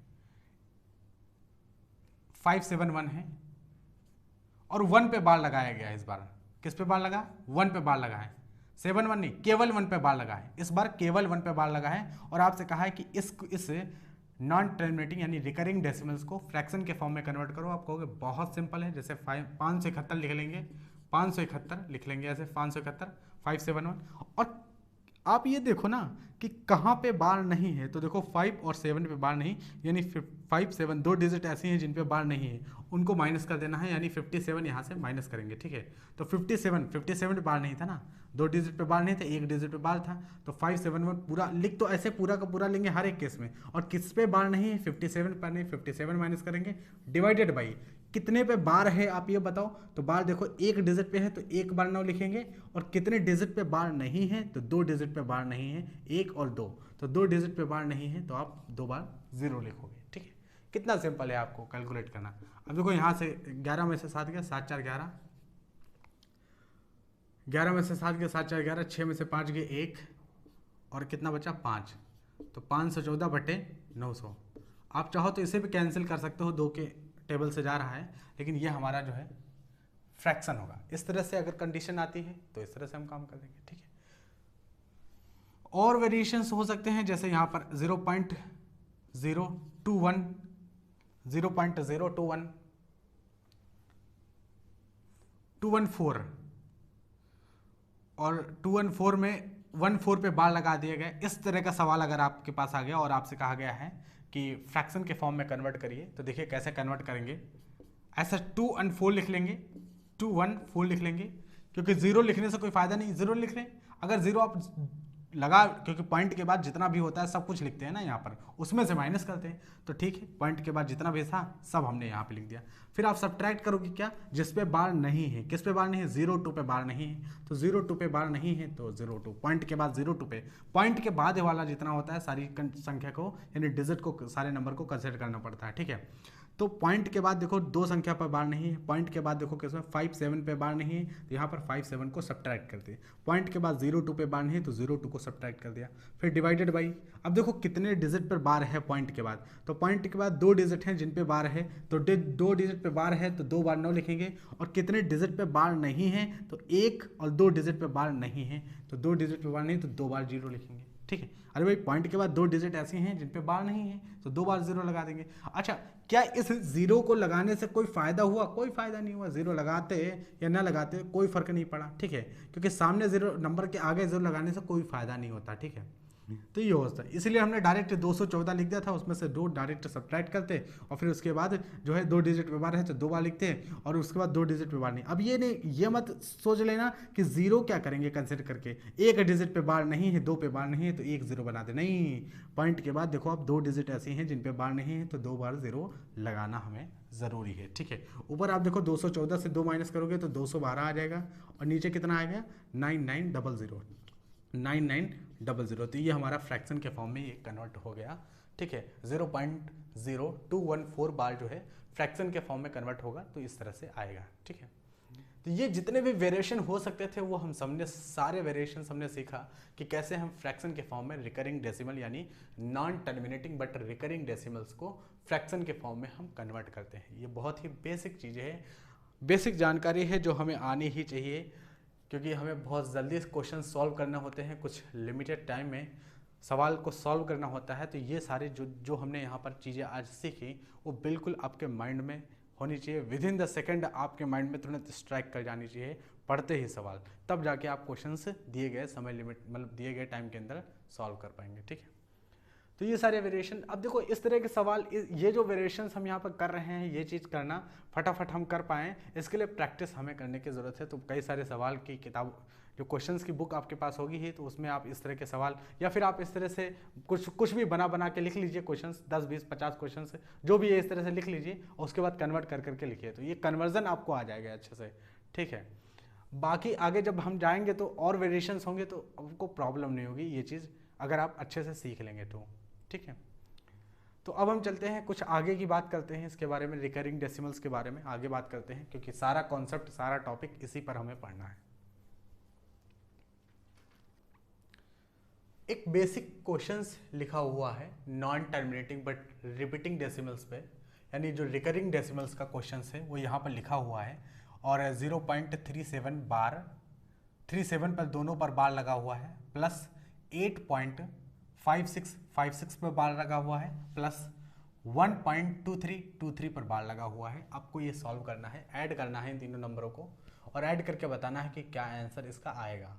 571 है और 1 पे बार लगाया गया है इस बार। किस पे बार लगा, 1 पे बार लगा है, 71 नहीं, केवल 1 पे बार लगा है, इस बार केवल 1 पे बार लगा है। और आपसे कहा है कि इस नॉन टर्मिनेटिंग यानी रिकरिंग डेसिमल्स को फ्रैक्शन के फॉर्म में कन्वर्ट करो। आप कहोगे बहुत सिंपल है, जैसे 571 लिख लेंगे, 571 लिख लेंगे ऐसे, 571 571। और आप ये देखो ना कि कहाँ पे बार नहीं है, तो देखो 5 और 7 पे बार नहीं, यानी 5 7 2 डिजिट ऐसी हैं जिन पे बार नहीं है, उनको माइनस कर देना है, यानी 57 यहाँ से माइनस करेंगे, ठीक है। तो 57 पे बार नहीं था ना, 2 डिजिट पे बार नहीं था, 1 डिजिट पे बार था, तो 571 पूरा लिख, तो ऐसे पूरा का पूरा लेंगे हर एक केस में। और किस पे बार नहीं है, 57 पर नहीं, 57 माइनस करेंगे, डिवाइडेड बाई कितने पे बार है आप ये बताओ। तो बार देखो 1 डिजिट पे है तो 1 बार 9 लिखेंगे, और कितने डिजिट पे बार नहीं है तो 2 डिजिट पे बार नहीं है, 1 और 2, तो 2 डिजिट पे बार नहीं है तो आप 2 बार 0 लिखोगे, ठीक है। कितना सिंपल है आपको कैलकुलेट करना। अब देखो यहाँ से 11 में से 7 गया, 7 4 11, 11 में से 7 गया, 7 4 11, 6 में से 5 गए 1, और कितना बचा 5, तो 514/900। आप चाहो तो इसे भी कैंसिल कर सकते हो, 2 के टेबल से जा रहा है, लेकिन ये हमारा जो है फ्रैक्शन होगा। इस तरह से अगर कंडीशन आती है तो इस तरह से हम काम कर देंगे, ठीक है। और वेरिएशंस हो सकते हैं, जैसे यहाँ पर 0.021, 0.021, 214 और 214 में 14 पे बार लगा दिया गया। इस तरह का सवाल अगर आपके पास आ गया और आपसे कहा गया है कि फ्रैक्शन के फॉर्म में कन्वर्ट करिए, तो देखिए कैसे कन्वर्ट करेंगे। ऐसा 2 और 4 लिख लेंगे, 2 1 4 लिख लेंगे, क्योंकि 0 लिखने से कोई फायदा नहीं, 0 लिख लें। अगर 0 आप लगा, क्योंकि पॉइंट के बाद जितना भी होता है सब कुछ लिखते हैं ना यहाँ पर, उसमें से माइनस करते हैं। तो ठीक है, पॉइंट के बाद जितना भी था सब हमने यहाँ पे लिख दिया। फिर आप सब्ट्रैक्ट करोगे क्या, जिस पे बार नहीं है, किस पे बार नहीं है, 0 2 पे बार नहीं है, तो 0 2 पे बार नहीं है तो 0 2, पॉइंट के बाद 0 2 पे, पॉइंट के बाद वाला जितना होता है सारी संख्या को, यानी डिजिट को, सारे नंबर को कंसिडर करना पड़ता है। ठीक है, तो पॉइंट के बाद देखो 2 संख्या पर बार नहीं है, पॉइंट के बाद देखो किसमें 5 7 पे बार नहीं है, तो यहाँ पर 5 7 को सब्ट्रैक्ट कर दिए। पॉइंट के बाद 0 2 पे बार नहीं है तो 0 2 को सब्ट्रैक्ट कर दिया। फिर डिवाइडेड बाई, अब देखो कितने डिजिट पर बार है पॉइंट के बाद, तो पॉइंट के बाद 2 डिजिट हैं जिन पे बार है, तो 2 डिजिट पे बार है तो 2 बार 9 लिखेंगे, और कितने डिजिट पे बार नहीं है तो 1 और 2 डिजिट पे बार नहीं है, तो 2 डिजिट पे बार नहीं तो 2 बार 0 लिखेंगे। ठीक है, अरे भाई पॉइंट के बाद 2 डिजिट ऐसे हैं जिन पे बार नहीं है तो 2 बार 0 लगा देंगे। अच्छा, क्या इस 0 को लगाने से कोई फायदा हुआ? कोई फायदा नहीं हुआ। 0 लगाते या ना लगाते कोई फर्क नहीं पड़ा। ठीक है, क्योंकि सामने 0 नंबर के आगे 0 लगाने से कोई फायदा नहीं होता। ठीक है, तो ये होता है, इसलिए हमने डायरेक्ट 214 लिख दिया था, उसमें से 2 डायरेक्ट सब्ट्रैक्ट करते और फिर उसके बाद जो है 2 डिजिट पे बार है तो 2 बार लिखते हैं, और उसके बाद 2 डिजिट पे बार नहीं। अब ये नहीं, ये मत सोच लेना कि 0 क्या करेंगे कंसिडर करके, 1 डिजिट पे बार नहीं है, 2 पे बार नहीं है तो 1 0 बना दे, नहीं, पॉइंट के बाद देखो अब 2 डिजिट ऐसे हैं जिन पे बार नहीं है तो 2 बार 0 लगाना हमें ज़रूरी है। ठीक है, ऊपर आप देखो 214 से 2 माइनस करोगे तो 212 आ जाएगा, और नीचे कितना आएगा 9900, 9900, तो ये हमारा फ्रैक्शन के फॉर्म में ये कन्वर्ट हो गया। ठीक है, 0.0214 बार जो है फ्रैक्शन के फॉर्म में कन्वर्ट होगा, तो इस तरह से आएगा। ठीक है, तो ये जितने भी वेरिएशन हो सकते थे वो हम सबने, सारे वेरिएशन हमने सीखा कि कैसे हम फ्रैक्शन के फॉर्म में रिकरिंग डेसिमल यानी non terminating but recurring decimals को फ्रैक्शन के फॉर्म में हम कन्वर्ट करते हैं। ये बहुत ही बेसिक चीज़ें हैं, बेसिक जानकारी है जो हमें आनी ही चाहिए, क्योंकि हमें बहुत जल्दी क्वेश्चन सॉल्व करना होते हैं, कुछ लिमिटेड टाइम में सवाल को सॉल्व करना होता है। तो ये सारे जो हमने यहाँ पर चीज़ें आज सीखी वो बिल्कुल आपके माइंड में होनी चाहिए, विद इन द सेकेंड आपके माइंड में तुरंत स्ट्राइक कर जानी चाहिए पढ़ते ही सवाल, तब जाके आप क्वेश्चंस दिए गए समय लिमिट, मतलब दिए गए टाइम के अंदर सॉल्व कर पाएंगे। ठीक है, तो ये सारे वेरिएशन, अब देखो इस तरह के सवाल, ये जो वेरिएशंस हम यहाँ पर कर रहे हैं, ये चीज़ करना फटाफट हम कर पाएँ, इसके लिए प्रैक्टिस हमें करने की ज़रूरत है। तो कई सारे सवाल की किताब, जो क्वेश्चंस की बुक आपके पास होगी ही, तो उसमें आप इस तरह के सवाल, या फिर आप इस तरह से कुछ भी बना के लिख लीजिए क्वेश्चंस, 10 20 50 क्वेश्चंस जो भी है इस तरह से लिख लीजिए, और उसके बाद कन्वर्ट कर करके लिखिए, तो ये कन्वर्जन आपको आ जाएगा अच्छे से। ठीक है, बाकी आगे जब हम जाएंगे तो और वेरिएशंस होंगे तो आपको प्रॉब्लम नहीं होगी, ये चीज़ अगर आप अच्छे से सीख लेंगे तो। ठीक है, तो अब हम चलते हैं कुछ आगे की बात करते हैं, इसके बारे में, रिकरिंग डेसिमल्स के बारे में आगे बात करते हैं, क्योंकि सारा कॉन्सेप्ट, सारा टॉपिक इसी पर हमें पढ़ना है। एक बेसिक क्वेश्चंस लिखा हुआ है non terminating but repeating decimals पे, यानी जो रिकरिंग डेसिमल्स का क्वेश्चंस है वो यहाँ पर लिखा हुआ है, और 0.37 बार, 37 पर दोनों पर बार लगा हुआ है, प्लस 8.56 पर बार लगा हुआ है, प्लस 1.2323 पर बार लगा हुआ है। आपको ये सॉल्व करना है, ऐड करना है इन तीनों नंबरों को, और ऐड करके बताना है कि क्या आंसर इसका आएगा।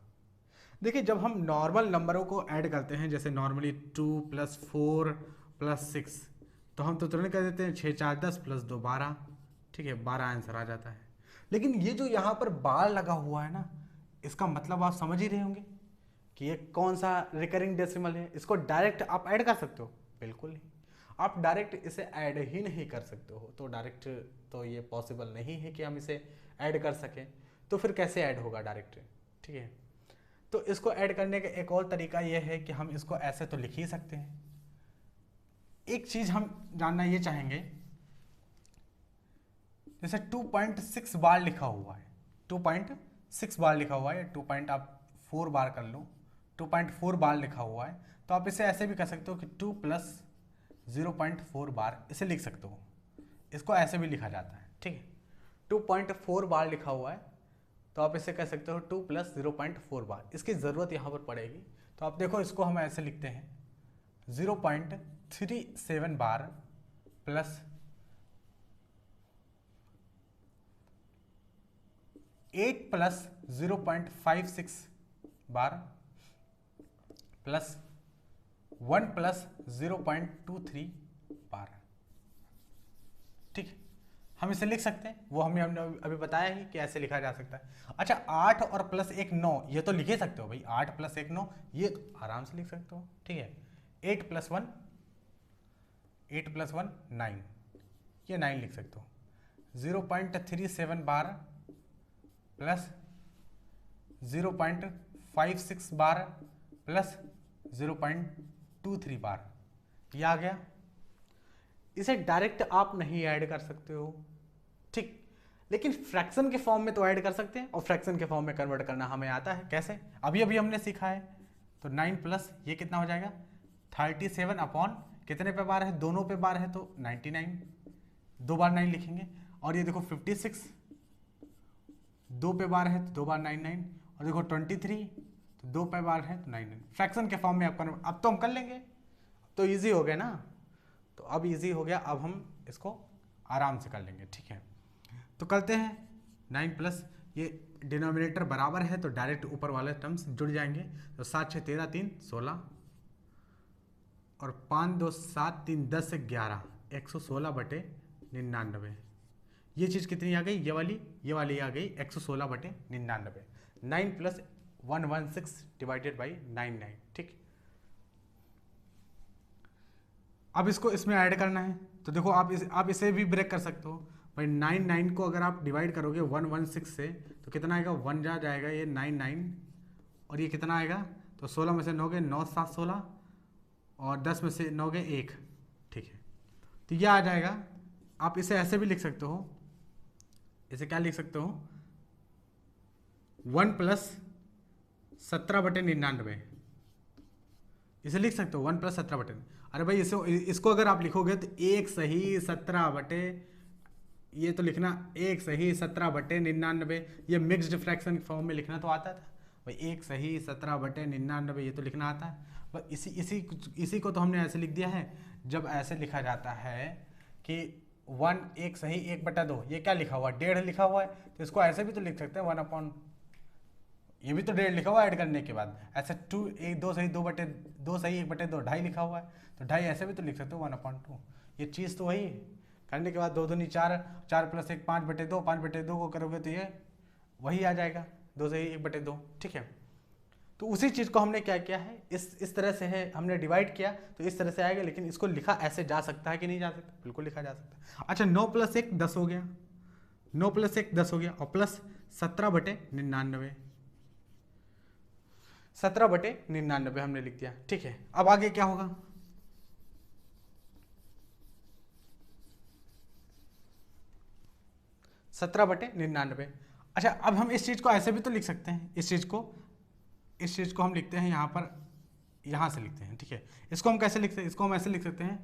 देखिए, जब हम नॉर्मल नंबरों को ऐड करते हैं, जैसे नॉर्मली 2 + 4 + 6, तो हम तो तुरंत कर देते हैं 6 4 10 + 2 12। ठीक है, 12 आंसर आ जाता है। लेकिन ये जो यहाँ पर बार लगा हुआ है ना, इसका मतलब आप समझ ही रहे होंगे कि ये कौन सा रिकरिंग डेसिमल है। इसको डायरेक्ट आप ऐड कर सकते हो? बिल्कुल नहीं, आप डायरेक्ट इसे ऐड ही नहीं कर सकते हो। तो डायरेक्ट तो ये पॉसिबल नहीं है कि हम इसे ऐड कर सकें, तो फिर कैसे ऐड होगा डायरेक्ट? ठीक है, तो इसको ऐड करने का एक और तरीका यह है कि हम इसको ऐसे तो लिख ही सकते हैं। एक चीज हम जानना ये चाहेंगे, जैसे 2.6 बार लिखा हुआ है, 2.6 बार लिखा हुआ है, 2.4 बार कर लो, 2.4 बार लिखा हुआ है, तो आप इसे ऐसे भी कर सकते हो कि 2 + 0.4 बार इसे लिख सकते हो। इसको ऐसे भी लिखा जाता है। ठीक है, 2.4 बार लिखा हुआ है, तो आप इसे कह सकते हो 2 + 0.4 बार। इसकी ज़रूरत यहाँ पर पड़ेगी, तो आप देखो इसको हम ऐसे लिखते हैं 0.37 बार प्लस 8 + 0.56 बार प्लस 1 + 0.23 बार। ठीक है, हम इसे लिख सकते हैं, वो हमने अभी बताया ही कि ऐसे लिखा जा सकता है। अच्छा 8 और प्लस 1 9, ये तो लिख ही सकते हो भाई, 8 प्लस 1 9, ये तो आराम से लिख सकते हो, ठीक है। 8 प्लस 1 9, ये 9 लिख सकते हो। 0.37 बार प्लस 0.56 बार प्लस 0.23 बार, ये आ गया। इसे डायरेक्ट आप नहीं ऐड कर सकते हो, ठीक, लेकिन फ्रैक्शन के फॉर्म में तो ऐड कर सकते हैं, और फ्रैक्शन के फॉर्म में कन्वर्ट करना हमें आता है। कैसे? अभी अभी हमने सीखा है। तो 9 प्लस ये कितना हो जाएगा 37 अपॉन कितने पे बार है, दोनों पे बार है तो 99, 2 बार 9 लिखेंगे। और ये देखो 56 2 पे बार है तो 2 बार 99, और देखो 23 तो 2 पे बार है तो 99। फ्रैक्शन के फॉर्म में आप कन्वर्ट, अब तो हम कर लेंगे, तो ईजी हो गया ना। तो अब इजी हो गया, अब हम इसको आराम से कर लेंगे, ठीक है। तो करते हैं 9 प्लस ये डिनोमिनेटर बराबर है तो डायरेक्ट ऊपर वाले टर्म्स जुड़ जाएंगे। तो 7 6 13 3 16 और 5 2 7 3 10 11 116/99। ये चीज़ कितनी आ गई, ये वाली आ गई 116/99। 9 प्लस 116 डिवाइडेड बाई 99, ठीक। अब इसको इसमें ऐड करना है, तो देखो आप इसे भी ब्रेक कर सकते हो भाई। 9 को अगर आप डिवाइड करोगे 116 से तो कितना आएगा, 1 जा जाएगा ये 9 और ये कितना आएगा, तो 16 में से 9 गए 9 7 16 और 10 में से 9 गए 1, ठीक है। तो ये आ जाएगा। आप इसे ऐसे भी लिख सकते हो, इसे क्या लिख सकते हो, 1 प्लस 17/99, इसे लिख सकते हो 1 प्लस 17/, अरे भाई इसको अगर आप लिखोगे तो 1 सही 17 ये तो लिखना 1 सही 17/99, ये मिक्स्ड फ्रैक्शन फॉर्म में लिखना तो आता था भाई, 1 सही 17/99 ये तो लिखना आता है। बस इसी को तो हमने ऐसे लिख दिया है। जब ऐसे लिखा जाता है कि 1 सही 1/2, ये क्या लिखा हुआ है, 1.5 लिखा हुआ है, तो इसको ऐसे भी तो लिख सकते हैं 1/, ये भी तो 1.5 लिखा हुआ है ऐड करने के बाद। ऐसे 2 सही 2 सही 1/2 2.5 लिखा हुआ है, तो 2.5 ऐसे भी तो लिख सकते हो 1/2। ये चीज़ तो वही है। करने के बाद 2 दूनी 4, 4 प्लस 1 5/2, 5/2 को करोगे तो ये वही आ जाएगा 2 सही 1/2, ठीक है। तो उसी चीज़ को हमने क्या किया है, इस तरह से है, हमने डिवाइड किया तो इस तरह से आएगा। लेकिन इसको लिखा ऐसे जा सकता है कि नहीं जा सकता, बिल्कुल लिखा जा सकता है। अच्छा 9 प्लस 1 10 हो गया, 9 प्लस 1 10 हो गया, और प्लस 17/99, 17/99 हमने लिख दिया, ठीक है। अब आगे क्या होगा, (17/99). अच्छा अब हम इस चीज़ को ऐसे भी तो लिख सकते हैं, इस चीज़ को हम लिखते हैं यहाँ पर, यहाँ से लिखते हैं, ठीक है। इसको हम कैसे लिखते हैं, इसको हम ऐसे लिख सकते हैं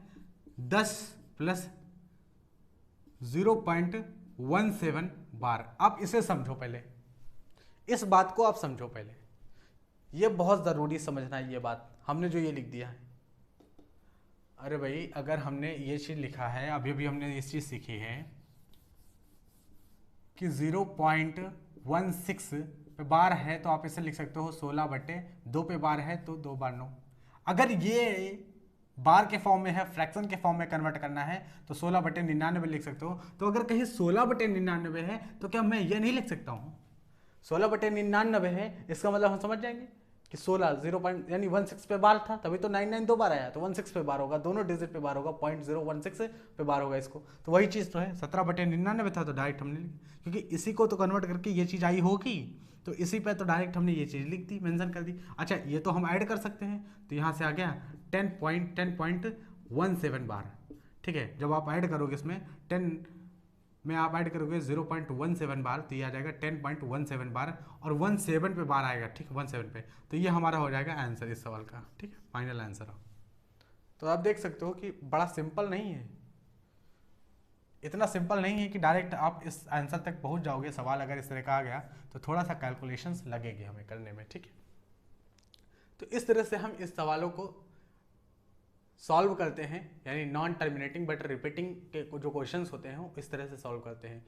10 प्लस 0.17 बार। आप इसे समझो पहले, इस बात को आप समझो पहले, ये बहुत ज़रूरी समझना है ये बात, हमने जो ये लिख दिया है। अरे भाई अगर हमने ये चीज़ लिखा है, अभी अभी हमने इस चीज़ सीखी है कि 0.16 पे बार है तो आप इसे लिख सकते हो 16/2 पे बार है तो 2 बार 9। अगर ये बार के फॉर्म में है, फ्रैक्शन के फॉर्म में कन्वर्ट करना है तो 16/99 लिख सकते हो। तो अगर कहीं 16/99 है तो क्या मैं ये नहीं लिख सकता हूँ 16/99 है, इसका मतलब हम समझ जाएंगे कि 16 0 यानी 16 पे बार था, तभी तो 99 2 बार आया, तो 16 पे बार होगा, दोनों डिजिट पे बार होगा, 0.016 पे बार होगा इसको। तो वही चीज़ तो है, 17/99 था तो डायरेक्ट हमने, क्योंकि इसी को तो कन्वर्ट करके ये चीज़ आई होगी, तो इसी पे तो डायरेक्ट हमने ये चीज़ लिख दी, मेंशन कर दी। अच्छा ये तो हम ऐड कर सकते हैं, तो यहाँ से आ गया 10.17 बार, ठीक है। जब आप ऐड करोगे इसमें 10 में आप ऐड करोगे 0.17 बार, तो ये आ जाएगा 10.17 बार, और 17 पे बार आएगा, ठीक है, 17 पे। तो ये हमारा हो जाएगा आंसर इस सवाल का, ठीक है, फाइनल आंसर। तो आप देख सकते हो कि बड़ा सिंपल नहीं है, इतना सिंपल नहीं है कि डायरेक्ट आप इस आंसर तक पहुंच जाओगे। सवाल अगर इस तरह का आ गया तो थोड़ा सा कैलकुलेशंस लगेगी हमें करने में, ठीक है। तो इस तरह से हम इस सवालों को सॉल्व करते हैं, यानी नॉन टर्मिनेटिंग बट रिपीटिंग के जो क्वेश्चंस होते हैं वो इस तरह से सॉल्व करते हैं।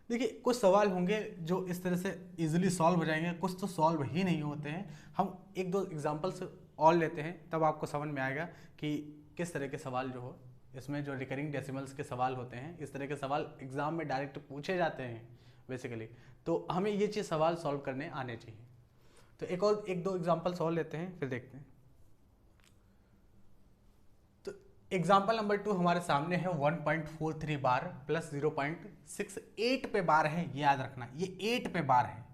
देखिए कुछ सवाल होंगे जो इस तरह से इजीली सॉल्व हो जाएंगे, कुछ तो सॉल्व ही नहीं होते हैं। हम 1-2 एग्जांपल्स और लेते हैं, तब आपको समझ में आएगा कि किस तरह के सवाल जो हो इसमें जो रिकरिंग डेसिमल्स के सवाल होते हैं, इस तरह के सवाल एग्जाम में डायरेक्ट पूछे जाते हैं बेसिकली, तो हमें ये चीज़ सवाल सॉल्व करने आने चाहिए। तो एक दो एग्जाम्पल सॉल्व लेते हैं, फिर देखते हैं। तो एग्जाम्पल नंबर 2 हमारे सामने है 1.43 बार प्लस 0.68 पे बार है। ये याद रखना, ये 8 पे बार है,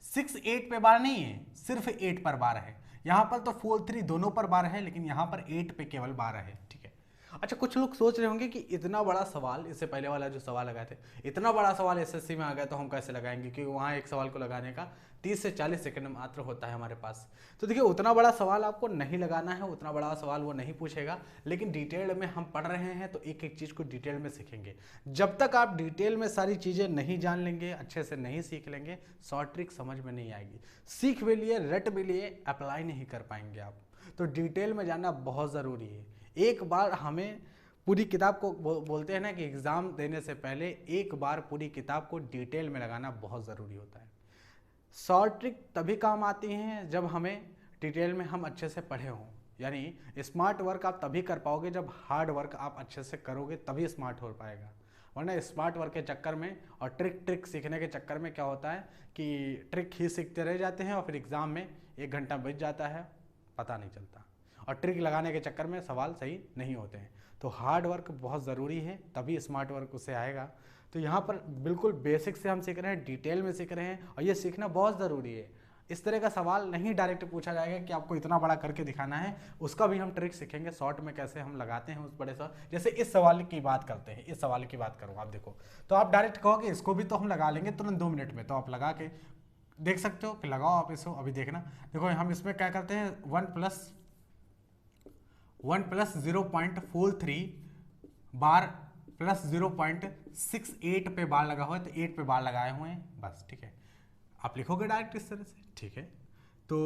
68 पे बार नहीं है, सिर्फ 8 पर बार है। यहाँ पर तो 43 दोनों पर बार है, लेकिन यहाँ पर 8 पे केवल बार है। ठीक है। अच्छा, कुछ लोग सोच रहे होंगे कि इतना बड़ा सवाल, इससे पहले वाला जो सवाल लगाए थे, इतना बड़ा सवाल एसएससी में आ गया तो हम कैसे लगाएंगे, क्योंकि वहाँ एक सवाल को लगाने का 30 से 40 सेकंड मात्र होता है हमारे पास। तो देखिए, उतना बड़ा सवाल आपको नहीं लगाना है, उतना बड़ा सवाल वो नहीं पूछेगा, लेकिन डिटेल में हम पढ़ रहे हैं तो एक एक चीज़ को डिटेल में सीखेंगे। जब तक आप डिटेल में सारी चीज़ें नहीं जान लेंगे, अच्छे से नहीं सीख लेंगे, शॉर्ट ट्रिक समझ में नहीं आएगी। सीख भी लिए, रट भी लिए, अप्लाई नहीं कर पाएंगे आप। तो डिटेल में जाना बहुत ज़रूरी है। एक बार हमें पूरी किताब को बोलते हैं ना कि एग्ज़ाम देने से पहले एक बार पूरी किताब को डिटेल में लगाना बहुत ज़रूरी होता है। शॉर्ट ट्रिक तभी काम आती हैं जब हमें डिटेल में हम अच्छे से पढ़े हों। यानी स्मार्ट वर्क आप तभी कर पाओगे जब हार्ड वर्क आप अच्छे से करोगे, तभी स्मार्ट हो पाएगा। वरना स्मार्ट वर्क के चक्कर में और ट्रिक सीखने के चक्कर में क्या होता है कि ट्रिक ही सीखते रह जाते हैं और फिर एग्ज़ाम में 1 घंटा बीत जाता है, पता नहीं चलता। और ट्रिक लगाने के चक्कर में सवाल सही नहीं होते हैं। तो हार्ड वर्क बहुत ज़रूरी है, तभी स्मार्ट वर्क उससे आएगा। तो यहाँ पर बिल्कुल बेसिक से हम सीख रहे हैं, डिटेल में सीख रहे हैं, और ये सीखना बहुत ज़रूरी है। इस तरह का सवाल नहीं डायरेक्ट पूछा जाएगा कि आपको इतना बड़ा करके दिखाना है, उसका भी हम ट्रिक सीखेंगे शॉर्ट में कैसे हम लगाते हैं उस बड़े सवाल। जैसे इस सवाल की बात करते हैं, इस सवाल की बात करूँ, आप देखो तो आप डायरेक्ट कहोगे इसको भी तो हम लगा लेंगे तुरंत 2 मिनट में, तो आप लगा के देख सकते हो कि लगाओ आप इसको। अभी देखना, देखो हम इसमें क्या करते हैं, 1 प्लस 0.43 बार प्लस 0.68 पे बार लगा हुआ है, तो 8 पे बार लगाए हुए हैं बस। ठीक है, आप लिखोगे डायरेक्ट इस तरह से। ठीक है, तो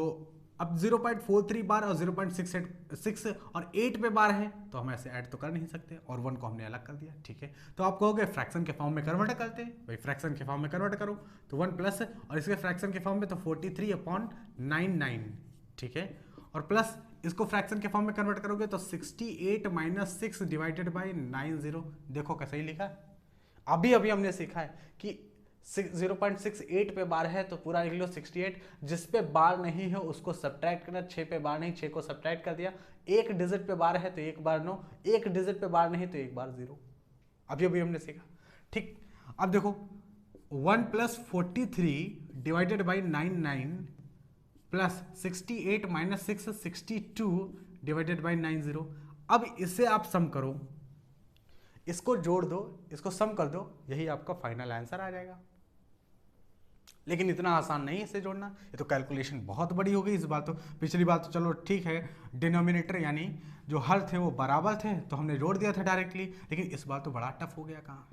अब 0.43 बार और 0.6 और 8 पे बार है, तो हम ऐसे ऐड तो कर नहीं सकते, और 1 को हमने अलग कर दिया। ठीक है, तो आप कहोगे फ्रैक्शन के फॉर्म में कन्वर्ट करते हैं, भाई फ्रैक्शन के फॉर्म में कन्वर्ट करो, तो 1 प्लस और इसके फ्रैक्शन के फॉर्म में तो 43/99। ठीक है, और प्लस इसको फ्रैक्शन के फॉर्म में कन्वर्ट करोगे तो 68 - 6 डिवाइडेड बाई 90। देखो कैसे ही लिखा, अभी हमने सीखा है कि 0.68 पे बार है तो पूरा लिख लो 68, जिस पे बार नहीं है उसको सब्ट्रैक्ट करना। 6 पे बार नहीं, 6 को सब्ट्रैक्ट कर दिया। 1 डिजिट पे बार है तो 1 बार 9, 1 डिजिट पे बार नहीं तो 1 बार 0। अभी हमने सीखा। ठीक, अब देखो 1 + 43 divided by 99 plus 68 - 6 62 divided by 90। अब इसे आप सम करो, इसको जोड़ दो, इसको सम कर दो, यही आपका फाइनल आंसर आ जाएगा। लेकिन इतना आसान नहीं है इसे जोड़ना, ये तो कैलकुलेशन बहुत बड़ी हो गई इस बात। तो पिछली बात तो चलो ठीक है, डिनोमिनेटर यानी जो हल थे वो बराबर थे तो हमने जोड़ दिया था डायरेक्टली, लेकिन इस बार तो बड़ा टफ हो गया। कहाँ,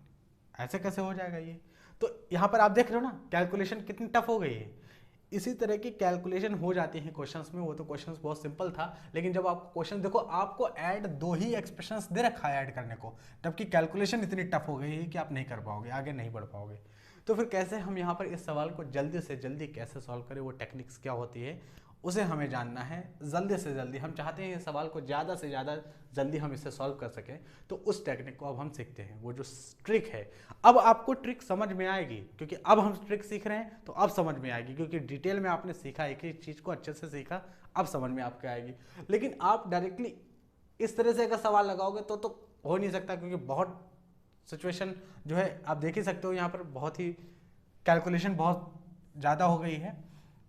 ऐसे कैसे हो जाएगा ये? तो यहाँ पर आप देख रहे हो ना कैलकुलेशन कितनी टफ हो गई है। इसी तरह की कैलकुलेशन हो जाती है क्वेश्चंस में। वो तो क्वेश्चंस बहुत सिंपल था, लेकिन जब आप क्वेश्चन देखो, आपको ऐड 2 ही एक्सप्रेशंस दे रखा है ऐड करने को, जबकि कैलकुलेशन इतनी टफ हो गई है कि आप नहीं कर पाओगे, आगे नहीं बढ़ पाओगे। तो फिर कैसे हम यहाँ पर इस सवाल को जल्दी से जल्दी कैसे सॉल्व करें, वो टेक्निक्स क्या होती है उसे हमें जानना है जल्दी से जल्दी। हम चाहते हैं इस सवाल को ज़्यादा से ज़्यादा जल्दी हम इसे सॉल्व कर सकें, तो उस टेक्निक को अब हम सीखते हैं। वो जो ट्रिक है, अब आपको ट्रिक समझ में आएगी, क्योंकि अब हम ट्रिक सीख रहे हैं तो अब समझ में आएगी, क्योंकि डिटेल में आपने सीखा, एक ही चीज़ को अच्छे से सीखा, अब समझ में आपके आएगी। लेकिन आप डायरेक्टली इस तरह से अगर सवाल लगाओगे तो हो नहीं सकता, क्योंकि बहुत सिचुएशन जो है आप देख ही सकते हो, यहाँ पर बहुत ही कैलकुलेशन बहुत ज़्यादा हो गई है।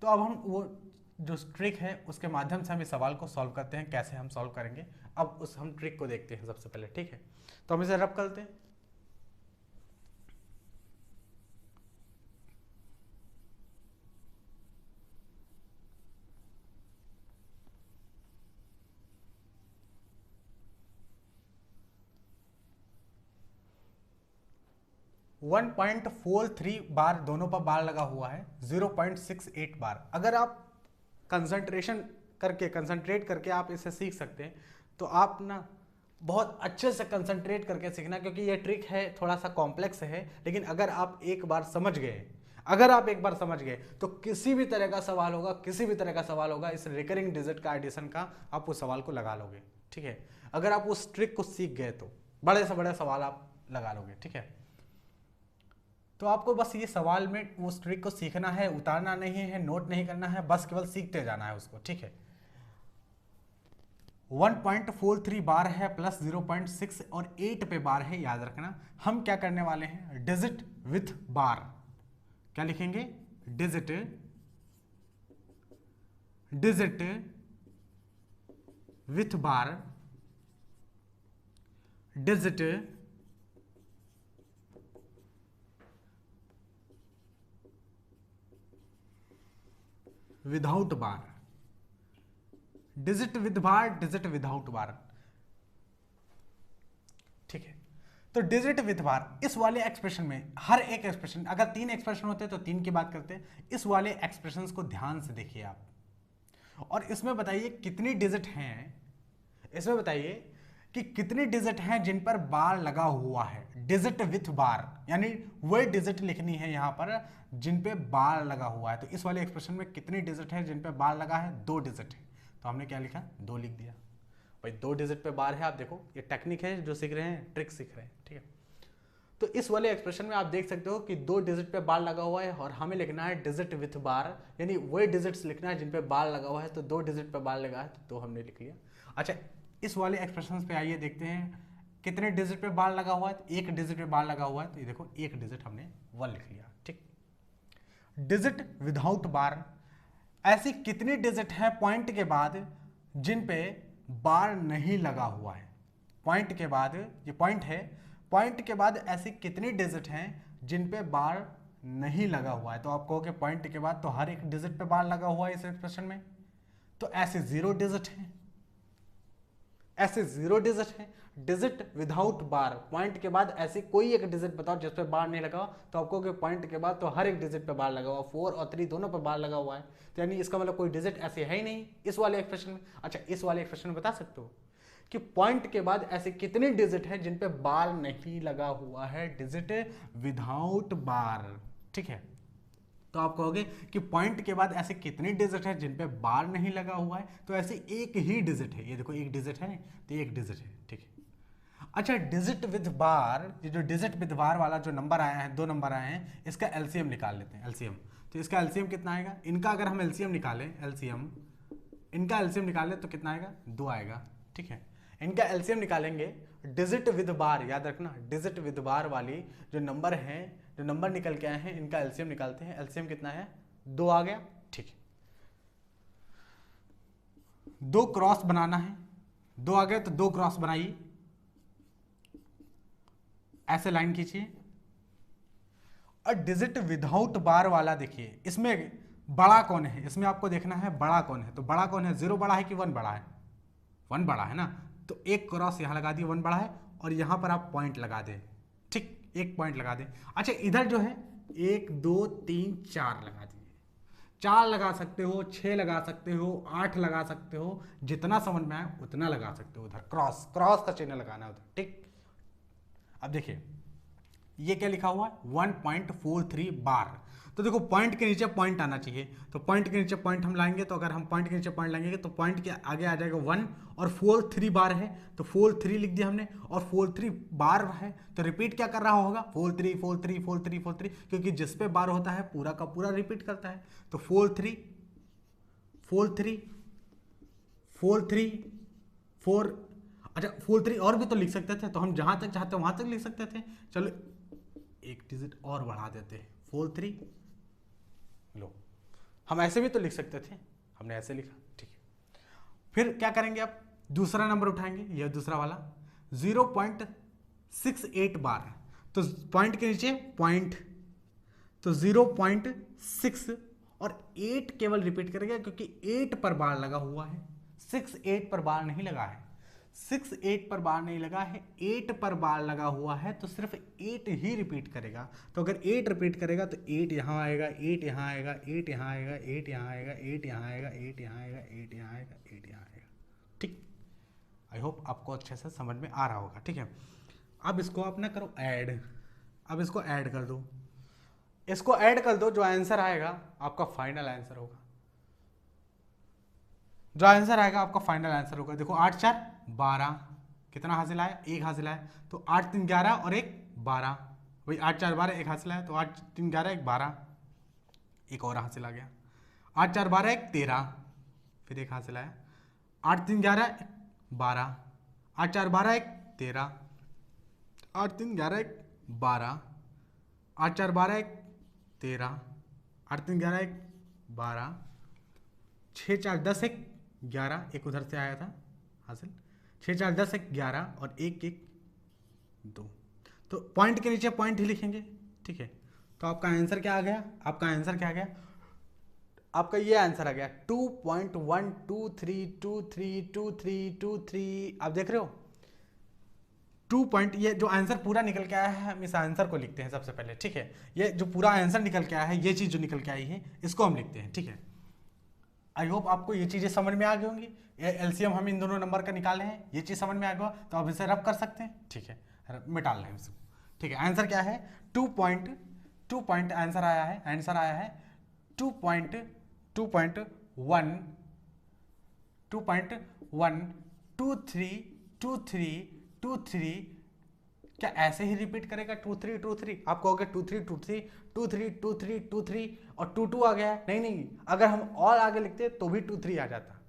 तो अब हम वो जो ट्रिक है उसके माध्यम से हम इस सवाल को सॉल्व करते हैं। कैसे हम सॉल्व करेंगे, अब उस हम ट्रिक को देखते हैं सबसे पहले। ठीक है, तो हम इसे रब करते हैं। वन 1.43 बार दोनों पर बार लगा हुआ है, 0.68 बार। अगर आप कंसंट्रेट करके आप इसे सीख सकते हैं, तो आप ना बहुत अच्छे से कंसंट्रेट करके सीखना, क्योंकि ये ट्रिक है थोड़ा सा कॉम्प्लेक्स है, लेकिन अगर आप एक बार समझ गए तो किसी भी तरह का सवाल होगा इस रिकरिंग डिजिट का एडिशन का, आप उस सवाल को लगा लोगे। ठीक है, अगर आप उस ट्रिक को सीख गए तो बड़े से बड़े सवाल आप लगा लोगे, ठीक है। तो आपको बस ये सवाल में वो ट्रिक को सीखना है, उतारना नहीं है, नोट नहीं करना है, बस केवल सीखते जाना है उसको, ठीक है। 1.43 बार है प्लस 0.6 और 8 पे बार है, याद रखना। हम क्या करने वाले हैं, डिजिट विथ बार, क्या लिखेंगे, digit with bar, digit without bar, digit with bar, digit without bar, ठीक है। तो डिजिट विद बार इस वाले एक्सप्रेशन में, हर एक एक्सप्रेशन, अगर 3 एक्सप्रेशन होते तो 3 की बात करते, इस वाले एक्सप्रेशंस को ध्यान से देखिए आप, और इसमें बताइए कितनी डिजिट हैं, इसमें बताइए कि कितनी डिजिट हैं जिन पर बार लगा हुआ है, डिजिट विथ बार, यानी वही डिजिट लिखनी है यहां पर जिन पे बार लगा हुआ है। तो इस वाले एक्सप्रेशन में कितनी डिजिट है जिन पे बार लगा है, 2 डिजिट है, तो हमने क्या लिखा, 2 लिख दिया भाई। 2 डिजिट पे बार है, आप देखो ये टेक्निक है जो सीख रहे हैं, ट्रिक सीख रहे हैं, ठीक है। तो इस वाले एक्सप्रेशन में आप देख सकते हो कि 2 डिजिट पे बार लगा हुआ है और हमें लिखना है डिजिट विथ बार, यानी वही डिजिट्स लिखना है जिन पे बार लगा हुआ है। तो 2 डिजिट पे बार लगा है तो 2 हमने लिख लिया। अच्छा, इस वाले एक्सप्रेशन पे आइए देखते हैं कितने डिजिट पे बार लगा हुआ है। 1 डिजिट पे बार लगा हुआ है, तो ये देखो 1 डिजिट हमने 1 लिख लिया, ठीक। डिजिट विदाउट बार, ऐसी कितनी डिजिट है पॉइंट के बाद जिन पे बार नहीं लगा हुआ है। पॉइंट के बाद, ये पॉइंट है, पॉइंट के बाद ऐसी कितनी डिजिट हैं जिन पे बार नहीं लगा हुआ है। तो आप कहोगे पॉइंट के बाद तो हर एक डिजिट पे बार लगा हुआ है इस एक्सप्रेशन में, तो ऐसे 0 डिजिट है, ऐसे 0 डिजिट है। डिजिट विदाउट बार, पॉइंट के बाद ऐसी कोई एक डिजिट बताओ जिस पे बार नहीं लगा, तो आपको कि पॉइंट के बाद तो हर एक डिजिट पे बार लगा हुआ, 4 और 3 दोनों पे बार लगा हुआ है, तो यानी इसका मतलब कोई डिजिट ऐसे है ही नहीं इस वाले एक्सप्रेशन में। अच्छा, इस वाले एक्सप्रेशन में बता सकते हो कि पॉइंट के बाद ऐसे कितनी डिजिट है जिन पे बार नहीं लगा हुआ है, डिजिट विदाउट बार, ठीक है। तो आप कहोगे कि पॉइंट के बाद ऐसे कितनी डिजिट है जिन पे बार नहीं लगा हुआ है, तो ऐसे एक ही डिजिट है, ये देखो 1 डिजिट है, तो 1 डिजिट है, ठीक है। अच्छा, डिजिट विद बार, ये जो डिजिट विद बार वाला जो नंबर आया है, 2 नंबर आए हैं, इसका एलसीएम निकाल लेते हैं, एलसीएम। तो इसका एलसीएम कितना आएगा, इनका अगर हम एलसीएम निकालें, एलसीएम, इनका एलसीएम निकालें तो कितना आएगा, 2 आएगा, ठीक है। इनका एलसीएम निकालेंगे, डिजिट विद बार, याद रखना डिजिट विद बार वाली जो नंबर हैं, जो नंबर निकल के आए हैं, इनका एलसीएम निकालते हैं। एलसीएम कितना है, 2 आ गया, ठीक है। 2 क्रॉस बनाना है, 2 आ गए तो 2 क्रॉस बनाइए, ऐसे लाइन खींचिए। और डिजिट विदाउट बार वाला देखिए, इसमें बड़ा कौन है, इसमें आपको देखना है बड़ा कौन है। तो बड़ा कौन है, 0 बड़ा है कि 1 बड़ा है, 1 बड़ा है ना, तो 1 क्रॉस यहां लगा दिए, 1 बड़ा है, और यहां पर आप पॉइंट लगा दें, ठीक, 1 पॉइंट लगा दें। अच्छा, इधर जो है 1 2 3 4 लगा दिए, 4 लगा सकते हो, 6 लगा सकते हो, 8 लगा सकते हो, जितना समझ में आए उतना लगा सकते हो। उधर क्रॉस, क्रॉस का चिन्ह लगाना है उधर, ठीक। अब देखिए ये क्या लिखा हुआ है, 1.43 बार। तो देखो पॉइंट के नीचे पॉइंट आना चाहिए, तो पॉइंट के नीचे पॉइंट हम लाएंगे, तो अगर हम पॉइंट के नीचे पॉइंट लाएंगे तो पॉइंट के आगे आ जाएगा 1, और 43 बार है तो 43 लिख दिया हमने, और 43 बार है तो रिपीट क्या कर रहा होगा, 43 43 43 43, क्योंकि जिस पे बार होता है पूरा का पूरा रिपीट करता है। तो 43 43 43 4, अच्छा 43 और भी तो लिख सकते थे, तो हम जहां तक चाहते वहां तक लिख सकते थे। चलो 1 डिजिट और बढ़ा देते हैं, 43, लो हम ऐसे भी तो लिख सकते थे, हमने ऐसे लिखा, ठीक है। फिर क्या करेंगे, आप दूसरा नंबर उठाएंगे, यह दूसरा वाला 0.68 बार, तो पॉइंट के नीचे पॉइंट, तो 0.6 और 8 केवल रिपीट करेगा क्योंकि 8 पर बार लगा हुआ है, 6 8 पर बार नहीं लगा है, 6 8 पर बार नहीं लगा है, 8 पर बार लगा हुआ है, तो सिर्फ 8 ही रिपीट करेगा। तो अगर 8 रिपीट करेगा तो 8 यहाँ आएगा, 8 यहाँ आएगा, 8 यहाँ आएगा, 8 यहाँ आएगा, 8 यहाँ आएगा, 8 यहाँ आएगा, 8 यहाँ आएगा, 8 यहाँ आएगा, ठीक। आई होप आपको अच्छे से समझ में आ रहा होगा, ठीक है। अब इसको आप ना करो ऐड, अब इसको ऐड कर दो, इसको ऐड कर दो, जो आंसर आएगा आपका फाइनल आंसर होगा, जो आंसर आएगा आपका फाइनल आंसर होगा। देखो 8 4 12, कितना हासिल आया, 1 हासिल आया। तो 8 3 11 और 1 12, वही 8 4 12 1 हासिल आया, तो 8 3 11 1 12, एक और हासिल आ गया। 8 4 12 1 13, फिर 1 हासिल आया। 8 3 11 12, 8 4 12 1 13, 8 3 11 1 12, 8 4 12 1 13, 8 3 11 1 12, 6 4 10 1 11, एक उधर से आया था हासिल, 6 4 10 1 11 और 1 1 2। तो पॉइंट के नीचे पॉइंट ही लिखेंगे, ठीक है। तो आपका आंसर क्या आ गया, आपका आंसर क्या आ गया, आपका ये आंसर आ गया 2.123232323। आप देख रहे हो 2 पॉइंट, ये जो आंसर पूरा निकल के आया है हम इस आंसर को लिखते हैं सबसे पहले, ठीक है। ये जो पूरा आंसर निकल के आया है, ये चीज़ जो निकल के आई है इसको हम लिखते हैं, ठीक है। आई होप आपको ये चीज़ें समझ में आ गई होंगी। एलसीएम हम इन दोनों नंबर का निकाले हैं, ये चीज़ समझ में आ गया तो आप इसे रब कर सकते हैं, ठीक है, मिटा लें इसको, ठीक है। आंसर क्या है 2 पॉइंट आंसर आया है, आंसर आया है 2.1232323। क्या ऐसे ही रिपीट करेगा 2 3 2 3? आप कहोगे 2 3 2 3 2 3 2 3 2 3 और 2 2 आ गया है। नहीं, अगर हम और आगे लिखते तो भी 2 3 आ जाता,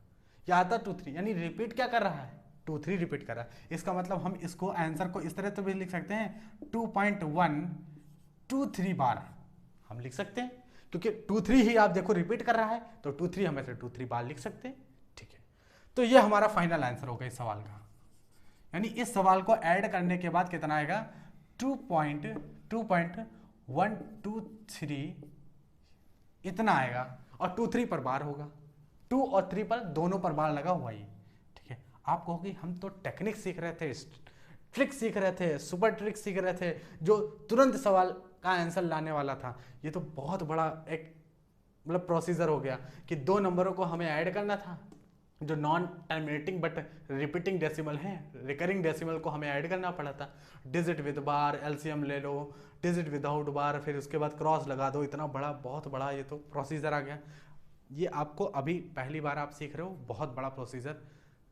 या आता 2 3, यानी रिपीट क्या कर रहा है 2 3 रिपीट कर रहा है। इसका मतलब हम इसको आंसर को इस तरह तो भी लिख सकते हैं 2.123 बार हम लिख सकते हैं, क्योंकि 2 3 ही आप देखो रिपीट कर रहा है, तो 2 3 हम ऐसे 2 3 बार लिख सकते हैं, ठीक है। तो ये हमारा फाइनल आंसर होगा इस सवाल का, यानी इस सवाल को ऐड करने के बाद कितना आएगा 2.123 इतना आएगा, और 2 3 पर बार होगा, 2 और 3 पर दोनों पर बार लगा हुआ ही, ठीक है। आप कहोगे हम तो टेक्निक सीख रहे थे, ट्रिक सीख रहे थे, सुपर ट्रिक सीख रहे थे जो तुरंत सवाल का आंसर लाने वाला था। ये तो बहुत बड़ा एक मतलब प्रोसीजर हो गया कि 2 नंबरों को हमें ऐड करना था, जो non terminating but repeating decimal है, रिकरिंग डेसिमल को हमें ऐड करना पड़ा था। डिजिट विद बार, एलसीएम ले लो, डिजिट विदाउट बार, फिर उसके बाद क्रॉस लगा दो, इतना बड़ा बहुत बड़ा ये तो प्रोसीजर आ गया। ये आपको अभी पहली बार आप सीख रहे हो, बहुत बड़ा प्रोसीजर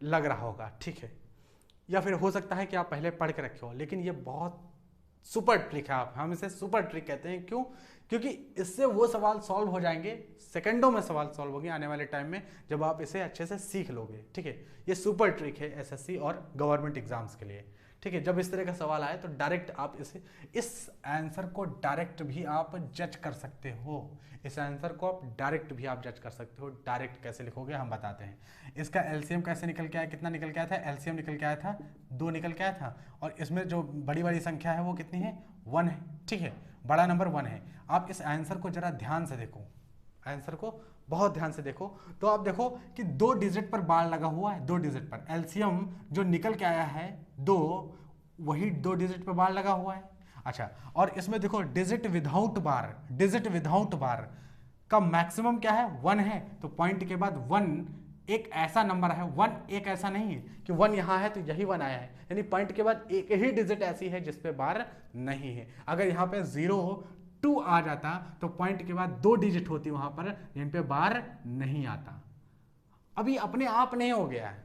लग रहा होगा, ठीक है। या फिर हो सकता है कि आप पहले पढ़ के रखे हो, लेकिन ये बहुत सुपर ट्रिक है, हम इसे सुपर ट्रिक कहते हैं। क्यों? क्योंकि इससे वो सवाल सॉल्व हो जाएंगे, सेकंडों में सवाल सॉल्व होंगे आने वाले टाइम में, जब आप इसे अच्छे से सीख लोगे, ठीक है। ये सुपर ट्रिक है एसएससी और गवर्नमेंट एग्जाम्स के लिए, ठीक है। जब इस तरह का सवाल आए तो डायरेक्ट आप इस आंसर को डायरेक्ट भी आप जज कर सकते हो, इस आंसर को आप डायरेक्ट भी आप जज कर सकते हो। डायरेक्ट कैसे लिखोगे हम बताते हैं। इसका एलसीएम कैसे निकल के आया, कितना निकल के आया था, एलसीएम निकल के आया था 2 निकल के आया था, और इसमें जो बड़ी बड़ी संख्या है वो कितनी है 1 है, ठीक है, बड़ा नंबर 1 है। आप इस आंसर को जरा ध्यान से देखो, आंसर को बहुत ध्यान से देखो, तो आप देखो कि 2 डिजिट पर बार लगा हुआ है, 2 डिजिट पर एलसीएम जो निकल के आया है 2, वही 2 डिजिट पर बार लगा हुआ है। अच्छा, और इसमें देखो डिजिट विदाउट बार का मैक्सिमम क्या है 1 है, तो पॉइंट के बाद 1 एक ऐसा नंबर है, 1 एक ऐसा नहीं है कि 1 यहाँ है तो यही 1 आया है, यानी पॉइंट के बाद एक ही डिजिट ऐसी है जिसपे बार नहीं है। अगर यहाँ पे 0 2 आ जाता तो पॉइंट के बाद 2 डिजिट होती वहां पर जिन पे बार नहीं आता। अभी अपने आप नहीं हो गया है,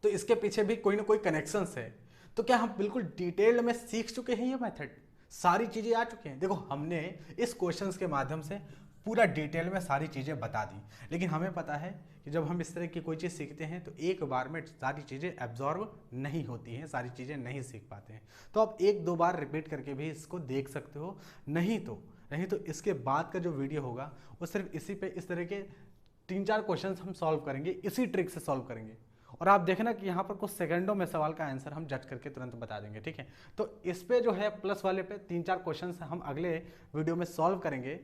तो इसके पीछे भी कोई ना कोई कनेक्शन है। तो क्या हम बिल्कुल डिटेल में सीख चुके हैं ये मेथड, सारी चीजें आ चुके हैं। देखो हमने इस क्वेश्चंस के माध्यम से पूरा डिटेल में सारी चीज़ें बता दी, लेकिन हमें पता है कि जब हम इस तरह की कोई चीज़ सीखते हैं तो एक बार में सारी चीज़ें एब्जॉर्ब नहीं होती हैं, सारी चीज़ें नहीं सीख पाते हैं। तो आप 1-2 बार रिपीट करके भी इसको देख सकते हो, नहीं तो इसके बाद का जो वीडियो होगा वो सिर्फ इसी पे इस तरह के 3-4 क्वेश्चन हम सॉल्व करेंगे, इसी ट्रिक से सॉल्व करेंगे, और आप देखना कि यहाँ पर कुछ सेकंडों में सवाल का आंसर हम जज करके तुरंत बता देंगे, ठीक है। तो इस पे जो है प्लस वाले पे 3-4 क्वेश्चन हम अगले वीडियो में सॉल्व करेंगे,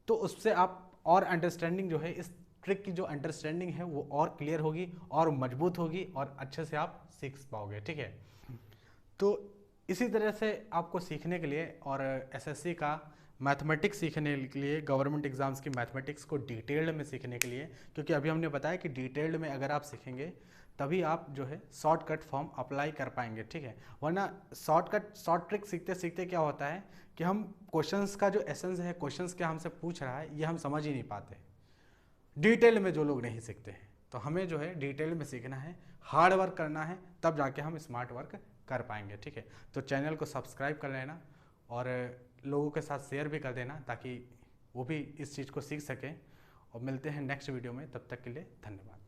तो उससे आप और अंडरस्टैंडिंग जो है, इस ट्रिक की जो अंडरस्टैंडिंग है वो और क्लियर होगी और मजबूत होगी और अच्छे से आप सीख पाओगे, ठीक है। तो इसी तरह से आपको सीखने के लिए और एसएससी का मैथमेटिक्स सीखने के लिए, गवर्नमेंट एग्जाम्स की मैथमेटिक्स को डिटेल्ड में सीखने के लिए, क्योंकि अभी हमने बताया कि डिटेल्ड में अगर आप सीखेंगे तभी आप जो है शॉर्टकट फॉर्म अप्लाई कर पाएंगे, ठीक है। वरना शॉर्ट ट्रिक सीखते सीखते क्या होता है कि हम क्वेश्चंस का जो एसेंस है, क्वेश्चंस क्या हमसे पूछ रहा है, ये हम समझ ही नहीं पाते डिटेल में, जो लोग नहीं सीखते हैं। तो हमें जो है डिटेल में सीखना है, हार्ड वर्क करना है, तब जाके हम स्मार्ट वर्क कर पाएंगे। ठीक है, तो चैनल को सब्सक्राइब कर लेना और लोगों के साथ शेयर भी कर देना ताकि वो भी इस चीज़ को सीख सकें। और मिलते हैं नेक्स्ट वीडियो में, तब तक के लिए धन्यवाद।